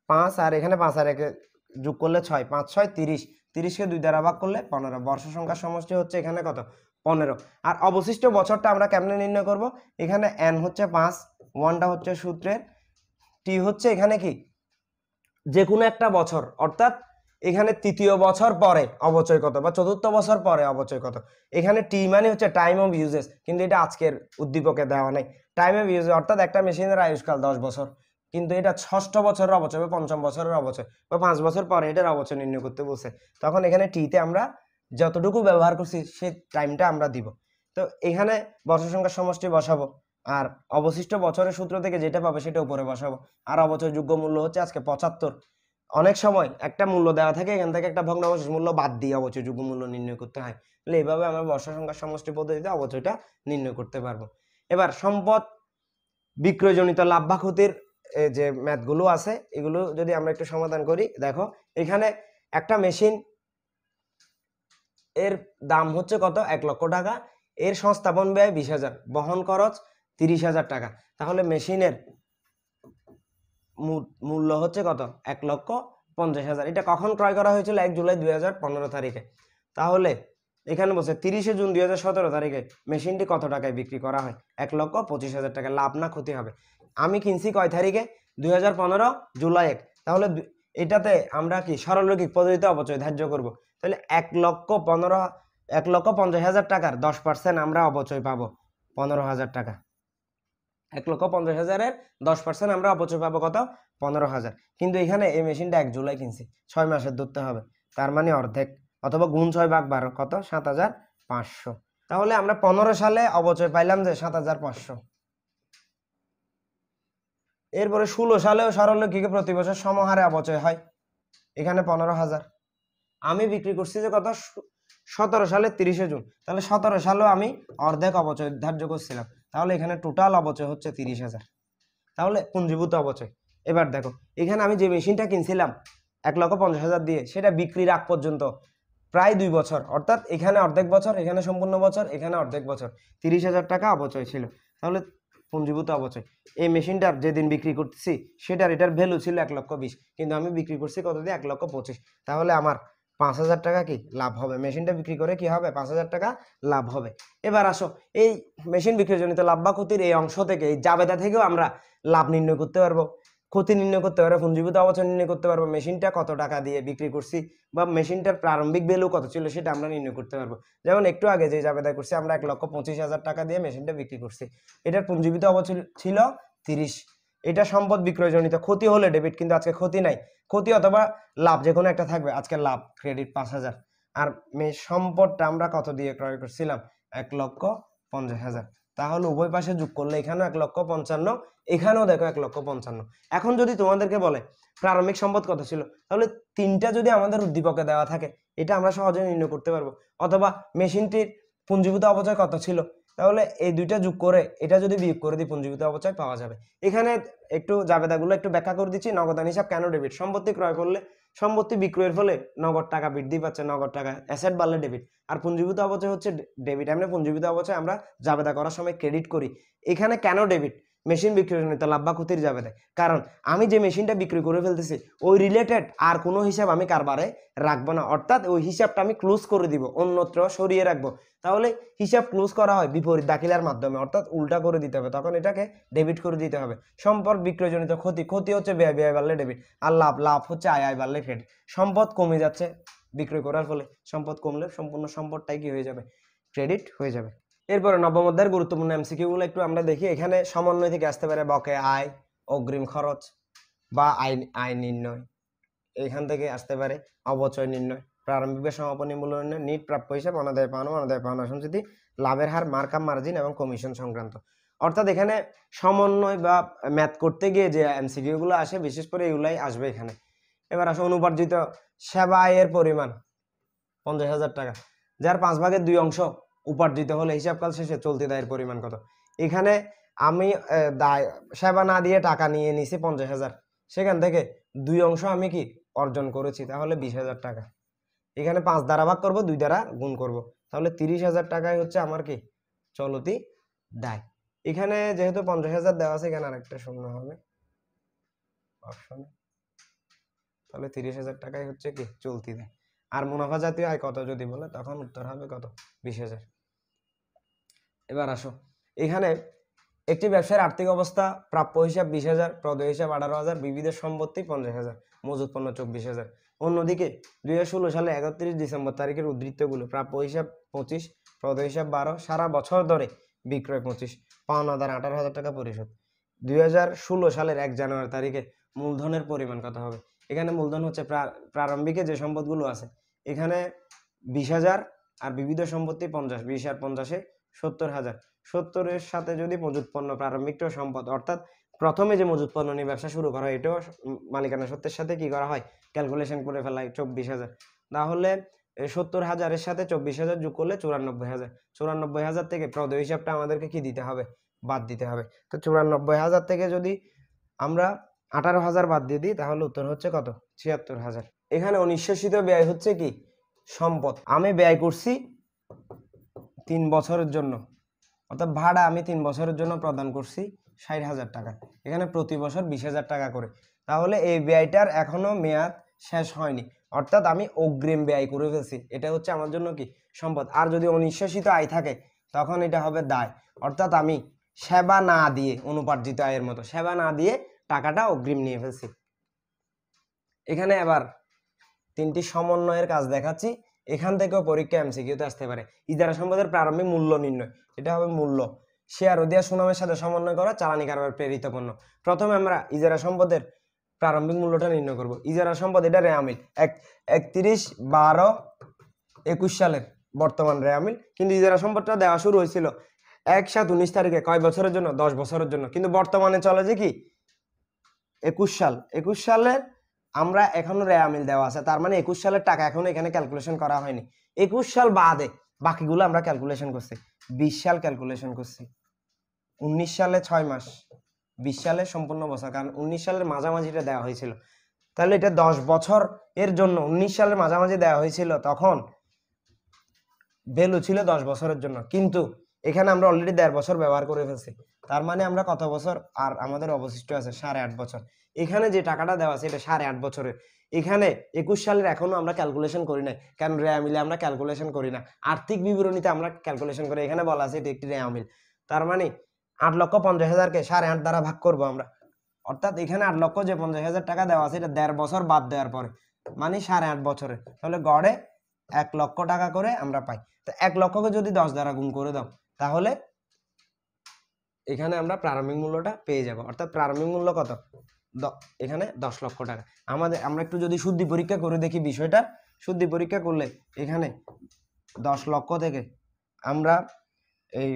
5, আর এখানে 5 আর 1 যোগ করলে 6, 5 6 30, 30কে 2 দ্বারা ভাগ করলে 15। বর্ষ সংখ্যার সমষ্টি হচ্ছে এখানে কত 15। আর অবশিষ্ট বছরটা আমরা কেমনে নির্ণয় করব, এখানে n হচ্ছে 5, 1টা হচ্ছে সূত্রের, t হচ্ছে এখানে কি যে কোনো একটা বছর, অর্থাৎ এখানে তৃতীয় বছর পরে অবচয় কত বা চতুর্থ বছর পরে অবচয় কত। এখানে টি মানে হচ্ছে টাইম অফ ইউজেস, কিন্তু এটা আজকের উদ্দীপকে দেওয়া নেই। টাইম অফ ইউজেস অর্থাৎ একটা মেশিনের আয়ুষ্কাল 10 বছর, কিন্তু এটা 6ষ্ঠ বছরের অবচয় বা 5ম বছরের অবচয় বা 5 বছর পরে এটার অবচয় নির্ণয় করতে বলছে, তখন এখানে টিতে আমরা যতটুকু ব্যবহার করছি সেই টাইমটা আমরা দিব। তো এখানে বর্ষ সংখ্যার সমষ্টি বসাবো, আর অবশিষ্ট বছরের সূত্র থেকে যেটা পাবে সেটা উপরে বসাবো। আর অবচয়যোগ্য মূল্য হচ্ছে আজকে 75। অনেক সময় একটা মূল্য দেওয়া থাকে, এখান থেকে একটা ভগ্নাবশেষ মূল্য বাদ দিয়ে অবচয়যোগ্য মূল্য নির্ণয় করতে হয়। তাহলে এইভাবে আমরা বর্ষ সংখ্যার সমষ্টি পদ্ধতিতে অবচয়টা নির্ণয় করতে পারবো। এবার সম্পদ বিক্রয়জনিত লাভ বা ক্ষতির যে ম্যাথগুলো আছে এগুলো যদি আমরা একটু সমাধান করি, দেখো এখানে একটা মেশিন এর দাম হচ্ছে কত 1 লক্ষ টাকা, এর সংস্থাপন ব্যয় 20,000, বহন খরচ 30,000 টাকা, তাহলে মেশিনের মূল্য হচ্ছে কত 1,50,000। এটা কখন ক্রয় করা হয়েছিল 1 জুলাই 2015 তারিখে। তাহলে এখানে বলছে 30 জুন 2017 তারিখে মেশিনটি কত টাকায় বিক্রি করা হয়? 1,25,000 টাকা। লাভ না ক্ষতি হবে? আমি কিনছি কয় তারিখে? 2015 জুলাই 1। তাহলে এটাতে আমরা কি সরলরৈখিক পদ্ধতিতে অপচয় ধার্য করব। তাহলে 1,50,000 টাকার 10% আমরা অপচয় পাবো 15,000 টাকা। 1,50,000-এর 10% আমরা অপচয় পাবো কত? 15,000। কিন্তু এখানে এই মেশিনটা 1 জুলাই কিনছি, 6 মাসের ধরতে হবে, তার মানে অর্ধেক, অথবা গুণ 6/12 কত? 7,500। তাহলে আমরা 15 সালে অপচয় পাইলাম যে 7,500। এরপরে 16 সালেও সরলরৈখিকে প্রতি বছর সমহারে অপচয় হয়, এখানে 15,000। আমি বিক্রি করছি যে কত? 17 সালে 30 জুন। তাহলে 17 সালেও আমি অর্ধেক অপচয় ধার্য করছিলাম, তাহলে এখানে টোটাল অপচয় হচ্ছে 30,000। তাহলে পুঞ্জীভূত অপচয়। এবার দেখো এখানে আমি যে মেশিনটা কিনছিলাম 1,50,000 দিয়ে, সেটা বিক্রির আগ পর্যন্ত প্রায় 2 বছর, অর্থাৎ এখানে অর্ধেক বছর, এখানে সম্পূর্ণ বছর, এখানে অর্ধেক বছর, 30,000 টাকা অপচয় ছিল। তাহলে পুঞ্জীভূত অপচয়। এই মেশিনটার যেদিন বিক্রি করতেছি এটার ভ্যালু ছিল 1,20,000, কিন্তু আমি বিক্রি করছি কত দিয়ে? 1,25,000। তাহলে আমার 5,000 টাকা কি লাভ হবে? মেশিনটা বিক্রি করে কি হবে? 5,000 টাকা লাভ হবে। এবার আসো এই মেশিন বিক্রিজনিত লাভ বা ক্ষতির এই অংশ থেকে, এই জাবেদা থেকেও আমরা লাভ নির্ণয় করতে পারবো, ক্ষতি নির্ণয় করতে পারবো, পুঞ্জীভূত অপচয় নির্ণয় করতে পারবো, মেশিনটা কত টাকা দিয়ে বিক্রি করছি বা মেশিনটার প্রারম্ভিক ভ্যালু কত ছিল সেটা আমরা নির্ণয় করতে পারবো। যেমন একটু আগে যে জাবেদা করছি আমরা 1,25,000 টাকা দিয়ে মেশিনটা বিক্রি করছি, এটার পুঞ্জীভূত অপচয় ছিল 30। এটা সম্পদ বিক্রয়জনিত ক্ষতি হলে ডেবিট, কিন্তু আজকে ক্ষতি নাই, ক্ষতি অথবা লাভ যে কোনো একটা থাকবে। আজকে লাভ, ক্রেডিট 5,000। আর সম্পদটা আমরা কত দিয়ে ক্রয় করছিলাম? 1,50,000। তাহলে উভয় পাশে যোগ করলে এখানেও 1,55,000, এখানেও দেখো 1,55,000। এখন যদি তোমাদেরকে বলে প্রারম্ভিক সম্পদ কত ছিল, তাহলে তিনটা যদি আমাদের উদ্দীপকে দেওয়া থাকে এটা আমরা সহজে নির্ণয় করতে পারবো। অথবা মেশিনটির পুঞ্জীভূত অপচয় কত ছিল, তাহলে এই দুইটা যোগ করে এটা যদি বিয়োগ করে দিই পুঞ্জীভূত অপচয় পাওয়া যাবে। এখানে একটু জাবেদাগুলো একটু ব্যাখ্যা করে দিচ্ছি। নগদান হিসাব কেন ডেবিট? সম্পত্তি ক্রয় করলে সম্পত্তি বিক্রয়ের ফলে নগদ টাকা বৃদ্ধি পাচ্ছে, নগদ টাকা অ্যাসেট বাড়লে ডেবিট। আর পুঞ্জীভূত অপচয় হচ্ছে ডেবিট। আমরা পুঞ্জীভূত অপচয় আমরা জাবেদা করার সময় ক্রেডিট করি। এখানে কেন ডেবিট? মেশিন বিক্রয়জনিত লাভ বা ক্ষতির জাবেদা। কারণ আমি যে মেশিনটা বিক্রি করে ফেলতেছি ওই রিলেটেড আর কোনো হিসাব আমি কারবারে রাখবো না, অর্থাৎ ওই হিসাবটা আমি ক্লোজ করে দিব, অন্যত্র সরিয়ে রাখবো। তাহলে হিসাব ক্লোজ করা হয় বিপরীত দাখিলার মাধ্যমে, অর্থাৎ উল্টা করে দিতে হবে, তখন এটাকে ডেবিট করে দিতে হবে। সম্পদ বিক্রয়জনিত ক্ষতি, ক্ষতি হচ্ছে ব্যয়, ব্যয় বাড়লে ডেবিট। আর লাভ, লাভ হচ্ছে আয়, আয় বাড়লে ক্রেডিট। সম্পদ কমে যাচ্ছে বিক্রয় করার ফলে, সম্পদ কমলে সম্পূর্ণ সম্পদটাই কি হয়ে যাবে? ক্রেডিট হয়ে যাবে। এরপরে নবম অধ্যায়ের গুরুত্বপূর্ণ এমসিকিউ গুলো একটু আমরা দেখি। এখানে সমন্বয় থেকে আসতে পারে বকেয়া আয়, অগ্রিম খরচ বা আয় নির্ণয়, এখান থেকে আসতে পারে অবচয় নির্ণয়, প্রারম্ভিক বা সমাপনী মূল্য নির্ণয়, নিট প্রাপ্য হিসাব, অনাদায় পাওনা, অনাদায় পাওনা সঞ্চিতি, লাভের হার, মার্কআপ মার্জিন এবং কমিশন সংক্রান্ত। অর্থাৎ এখানে সমন্বয় বা ম্যাথ করতে গিয়ে যে এমসিকিউ গুলো আসে বিশেষ করে এগুলাই আসবে এখানে। এবার আসো অনুপার্জিত সেবা আয়ের পরিমাণ 50,000 টাকা, যার 5/2 অংশ উপার্জিত হলে হিসাবকাল শেষে চলতি দায়ের পরিমাণ কত? এখানে আমি সেবা না দিয়ে টাকা নিয়ে নিছি 50,000, সেখান থেকে 2 অংশ আমি কি অর্জন করেছি, তাহলে 20,000 টাকা। এখানে 5 দ্বারা ভাগ করব, 2 দ্বারা গুণ করব, তাহলে 30,000 টাকায় হচ্ছে আমার কি চলতি দায়। এখানে যেহেতু 50,000 দেওয়া আছে, এখানে আরেকটা শূন্য হবে অপশনে, তাহলে 30,000 টাকাই হচ্ছে কি চলতি দায়। আর মুনাফা জাতীয় আয় কত যদি বলে, তখন উত্তর হবে কত? 20,000। এবার আসো এখানে একটি ব্যবসায়ের আর্থিক অবস্থা, প্রাপ্য হিসাব 20,000, প্রদেয় হিসাব 18,000, বিবিধ সম্পত্তি 50,000, মজুত পণ্য 24,000। অন্যদিকে 2016 সালে 31 ডিসেম্বর তারিখের উদ্ধৃতগুলো প্রাপ্য হিসাব 25, প্রদেয় হিসাব 12, সারা বছর ধরে বিক্রয় 25, পাওনাদার 18,000 টাকা পরিশোধ। 2016 সালের 1 জানুয়ারি তারিখে মূলধনের পরিমাণ কত হবে? এখানে মূলধন হচ্ছে প্রারম্ভিকে যে সম্পদগুলো আছে, এখানে 20,000 আর বিবিধ সম্পত্তি 50, 20 আর 50-এ 70,000। 70-এর সাথে যদি মজুত পণ্য প্রারম্ভিকটাও সম্পদ, অর্থাৎ প্রথমে যে মজুত পণ্য নিয়ে ব্যবসা শুরু করা হয় এটাও মালিকানা সত্ত্বের সাথে কি করা হয়? ক্যালকুলেশন করে ফেলা হয় 24,000। তাহলে 70,000-এর সাথে 24,000 যোগ করলে 94,000। 94,000 থেকে প্রদেয় হিসাবটা আমাদেরকে কি দিতে হবে? বাদ দিতে হবে। তো 94,000 থেকে যদি আমরা 18,000 বাদ দিয়ে দিই তাহলে উত্তর হচ্ছে কত? 76,000। এখানে অনিশ্চিত ব্যয় হচ্ছে কি সম্পদ। আমি ব্যয় করছি 3 বছরের জন্য, অর্থাৎ ভাড়া আমি 3 বছরের জন্য প্রদান করছি 60,000 টাকা, এখানে প্রতি বছর 20,000 টাকা করে। তাহলে এই ব্যয়টার এখনো মেয়াদ শেষ হয়নি, অর্থাৎ আমি অগ্রিম ব্যয় করে ফেলছি, এটা হচ্ছে আমার জন্য কি সম্পদ। আর যদি অনিশ্বাসিত আয় থাকে তখন এটা হবে দায়, অর্থাৎ আমি সেবা না দিয়ে, অনুপার্জিত আয়ের মতো সেবা না দিয়ে টাকাটা অগ্রিম নিয়ে ফেলছি। এখানে এবার তিনটি সমন্বয়ের কাজ দেখাচ্ছি, এখান থেকেও পরীক্ষা এমসিকিউতে আসতে পারে। ইজারা সম্পদের প্রারম্ভিক মূল্য নির্ণয়, এটা হবে মূল্য। শেয়ার ও দেয়া সুনামের সাথে সমন্বয় করা চালানি কারবার প্রেরিত পণ্য। প্রথমে আমরা ইজারা সম্পদের প্রারম্ভিক মূল্যটা নির্ণয় করব। ইজারা সম্পদ এটা রেয়ামিল 31/12/21 সালের বর্তমান রেয়ামিল, কিন্তু ইজারা সম্পদটা দেওয়া শুরু হয়েছিল 1/7/19 তারিখে। কয় বছরের জন্য? 10 বছরের জন্য। কিন্তু বর্তমানে চলে যে কি 21 সাল, 21 সালের আমরা এখনো রেয়ামিল দেওয়া আছে, তার মানে 21 সালের টাকা এখনো এখানে ক্যালকুলেশন করা হয়নি। 21 সাল বাদে বাকিগুলো আমরা ক্যালকুলেশন করছি। 20 সাল ক্যালকুলেশন করছি, 19 সালে 6 মাস, 20 সালে সম্পূর্ণ বছর, কারণ 19 সালের মাঝামাঝিটা দেওয়া হয়েছিল। তাহলে এটা 10 বছর এর জন্য 19 সালের মাঝামাঝি দেওয়া হয়েছিল, তখন ভ্যালু ছিল 10 বছরের জন্য, কিন্তু এখানে আমরা অলরেডি 1.5 বছর ব্যবহার করে ফেলছি। তার মানে আমরা কত বছর আর আমাদের অবশিষ্ট আছে? 8.5 বছর। এখানে যে টাকাটা দেওয়া আছে এটা 8.5 বছরের। এখানে 21 সালের এখনো আমরা ক্যালকুলেশন করি নাই, কারণ রেয়ামিলে আমরা ক্যালকুলেশন করি না, আর্থিক বিবরণীতে আমরা ক্যালকুলেশন করি। এখানে বলা আছে এটি একটি রেয়ামিল, তার মানে 8,50,000-কে 8.5 দ্বারা ভাগ করব আমরা, অর্থাৎ এখানে 8 লক্ষ যে 50,000 টাকা দেওয়া আছে এটা 1.5 বছর বাদ দেওয়ার পরে, মানে 8.5 বছরে। তাহলে গড়ে 1 লক্ষ টাকা করে আমরা পাই। তো 1 লক্ষকে যদি 10 দ্বারা গুণ করে দাও, তাহলে এখানে আমরা প্রারম্ভিক মূল্যটা পেয়ে যাব। অর্থাৎ প্রারম্ভিক মূল্য কত? এখানে 10 লক্ষ টাকা। আমরা একটু যদি শুদ্ধি পরীক্ষা করে দেখি বিষয়টা, শুদ্ধি পরীক্ষা করলে এখানে 10 লক্ষ থেকে আমরা এই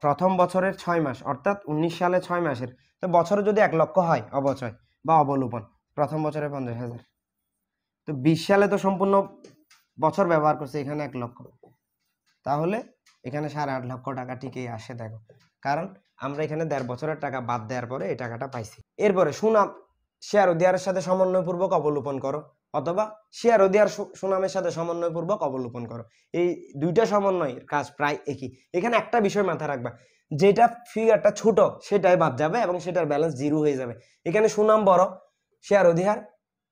প্রথম বছরের 6 মাস, অর্থাৎ 19 সালে 6 মাসের, তো বছরে যদি 1 লক্ষ হয় অবচয় বা অবলোপন, প্রথম বছরে 50,000, তো 20 সালে তো সম্পূর্ণ বছর ব্যবহার করছে, এখানে 1 লক্ষ, তাহলে এখানে 8.5 লক্ষ টাকা ঠিকই আসে। দেখো, কারণ আমরা এখানে 1.5 বছরের টাকা বাদ দেওয়ার পরে এই টাকাটা পাইছি। এরপরে সুনাম শেয়ার অধিকারের সাথে সমন্বয়পূর্বক অবলোপন করো, অথবা শেয়ার অধিকার সুনামের সাথে সমন্বয়পূর্বক অবলোপন করো। এই দুইটা সমন্বয়ের কাজ প্রায় একই। এখানে একটা বিষয় মাথায় রাখবা, যেটা ফিগারটা ছোট সেটাই বাদ যাবে এবং সেটার ব্যালেন্স 0 হয়ে যাবে। এখানে সুনাম বড়, শেয়ার অধিকার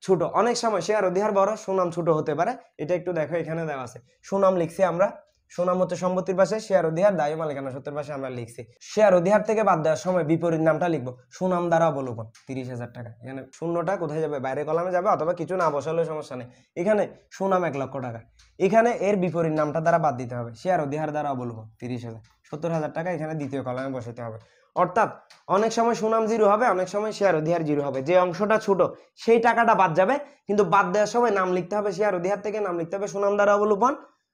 ছোট। অনেক সময় শেয়ার অধিকার বড়, সুনাম ছোট হতে পারে। এটা একটু দেখো, এখানে দেওয়া আছে সুনাম লিখছি আমরা, সুনাম হচ্ছে সম্পত্তির পাশে, শেয়ার অধিকার দায়ী মালিকানা সত্ত্বের পাশে আমরা লিখছি। শেয়ার অধিকার থেকে বাদ দেওয়ার সময় বিপরীত নামটা লিখবো, সুনাম দ্বারা অবলোপন 30,000 টাকা। এখানে শূন্যটা কোথায় যাবে? বাইরে কলামে যাবে, অথবা কিছু না বসালে সমস্যা নেই। এখানে সুনাম 1 লক্ষ টাকা, এখানে এর বিপরীত নামটা দ্বারা বাদ দিতে হবে, শেয়ার অধিকার দ্বারা অবলোপন 30,000, 70,000 টাকা এখানে দ্বিতীয় কলামে বসাতে হবে। অর্থাৎ অনেক সময় সুনাম 0 হবে, অনেক সময় শেয়ার অধিকার 0 হবে। যে অংশটা ছোট সেই টাকাটা বাদ যাবে, কিন্তু বাদ দেওয়ার সময় নাম লিখতে হবে শেয়ার অধিকার থেকে, নাম লিখতে হবে সুনাম দ্বারা অবলোপন,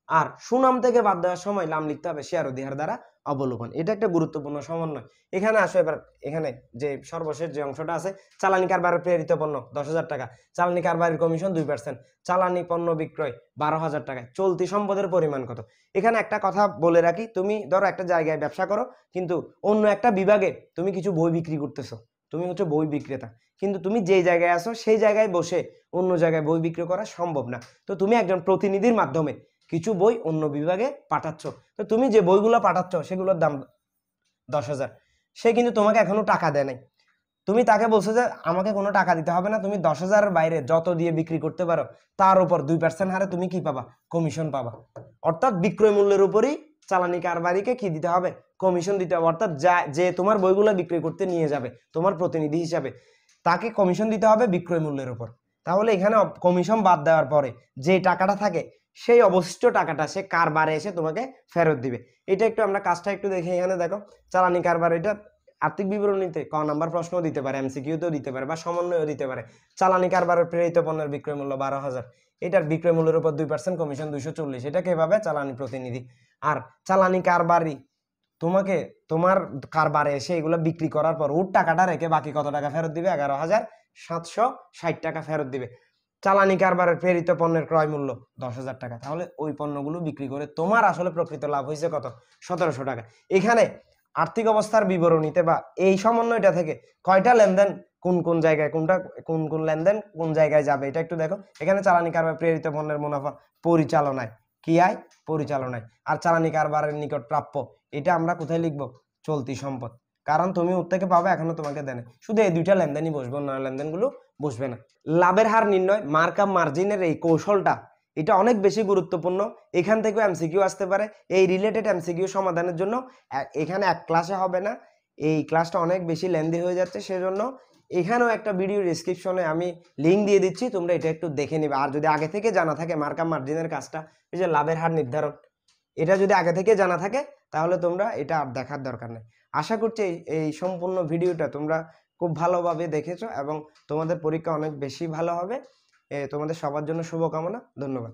আর সুনাম থেকে বাদ দেওয়ার সময় নাম লিখতে হবে শেয়ার অধিকার দ্বারা অবলোপন। এটা একটা গুরুত্বপূর্ণ সমন্বয়। এখানে আসো এবার, এখানে যে সর্বশেষ যে অংশটা আছে, চালানি কারবারের প্রেরিত পণ্য 10,000 টাকা, চালানি কারবারের কমিশন 2%, চালানি পণ্য বিক্রয় 12,000 টাকা, চলতি সম্পদের পরিমাণ কত? এখানে একটা কথা বলে রাখি, তুমি ধরো একটা জায়গায় ব্যবসা করো, কিন্তু অন্য একটা বিভাগে তুমি কিছু বই বিক্রি করতেছো, তুমি হচ্ছে বই বিক্রেতা, কিন্তু তুমি যে জায়গায় আসো সেই জায়গায় বসে অন্য জায়গায় বই বিক্রি করা সম্ভব না। তো তুমি একজন প্রতিনিধির মাধ্যমে কিছু বই অন্য বিভাগে পাঠাচ্ছ, তো তুমি যে বইগুলো পাঠাচ্ছ সেগুলোর দাম 10,000, সে কিন্তু তোমাকে এখনো টাকা দেয় নাই। তুমি তাকে বলছো যে আমাকে কোনো টাকা দিতে হবে না, তুমি 10,000-এর বাইরে যত দিয়ে বিক্রি করতে পারো তার উপর 2% হারে তুমি কি পাবা? কমিশন পাবা। অর্থাৎ বিক্রয় মূল্যের উপরই চালানি কারবারিকে কি দিতে হবে? কমিশন দিতে হবে। অর্থাৎ যে তোমার বইগুলো বিক্রি করতে নিয়ে যাবে তোমার প্রতিনিধি হিসাবে, তাকে কমিশন দিতে হবে বিক্রয় মূল্যের উপর। তাহলে এখানে কমিশন বাদ দেওয়ার পরে যে টাকাটা থাকে, সেই অবশিষ্ট টাকাটা সে কারবারে এসে তোমাকে ফেরত দিবে। এটা একটু আমরা কাজটা একটু দেখি। এখানে দেখো, চালানি কারবার, এটা আর্থিক বিবরণীতে ক নাম্বার প্রশ্নও দিতে পারে, এমসিকিউতেও দিতে পারে, বা সমন্বয়ও দিতে পারে। চালানি কারবারের প্রেরিত পণ্যের বিক্রয় মূল্য 12,000, এটার বিক্রয় মূল্যের উপর 2% কমিশন 240, এটা কিভাবে? চালানি প্রতিনিধি। আর চালানি কারবারি তোমাকে তোমার কারবারে এসে এগুলো বিক্রি করার পর ওর টাকাটা রেখে বাকি কত টাকা ফেরত দিবে? 11,760 টাকা ফেরত দিবে। চালানি কারবারের প্রেরিত পণ্যের ক্রয় মূল্য 10,000 টাকা। তাহলে ওই পণ্যগুলো বিক্রি করে তোমার আসলে প্রকৃত লাভ হয়েছে কত? 1,700 টাকা। এখানে আর্থিক অবস্থার বিবরণীতে বা এই সমন্বয়টা থেকে কয়টা লেনদেন কোন কোন জায়গায়, কোন কোন লেনদেন কোন জায়গায় যাবে, এটা একটু দেখো। এখানে চালানি কারবার প্রেরিত পণ্যের মুনাফা পরিচালনায়, কি আয়? পরিচালনায়। আর চালানি কারবারের নিকট প্রাপ্য, এটা আমরা কোথায় লিখবো? চলতি সম্পদ। কারণ তুমি ওর থেকে পাবে, এখনো তোমাকে দেয়। শুধু এই দুইটা লেনদেনই বসবো, অন্য লেনদেনগুলো বসবে না। লাভের হার নির্ণয় মার্কআপ মার্জিনের এই কৌশলটা এটা অনেক বেশি গুরুত্বপূর্ণ। এখান থেকেও এমসিকিউ আসতে পারে। এই রিলেটেড এমসিকিউ সমাধানের জন্য এখানে এক ক্লাসে হবে না, এই ক্লাসটা অনেক বেশি লেন্দি হয়ে যাচ্ছে, সেজন্য এখানেও একটা ভিডিও ডেসক্রিপশনে আমি লিঙ্ক দিয়ে দিচ্ছি, তোমরা এটা একটু দেখে নিবে। আর যদি আগে থেকে জানা থাকে মার্কআপ মার্জিনের কাজটা, এই যে লাভের হার নির্ধারণ, এটা যদি আগে থেকে জানা থাকে তাহলে তোমরা এটা আর দেখার দরকার নেই। আশা করছি এই সম্পূর্ণ ভিডিওটা তোমরা খুব ভালোভাবে দেখেছো এবং তোমাদের পরীক্ষা অনেক বেশি ভালো হবে। তোমাদের সবার জন্য শুভকামনা। ধন্যবাদ।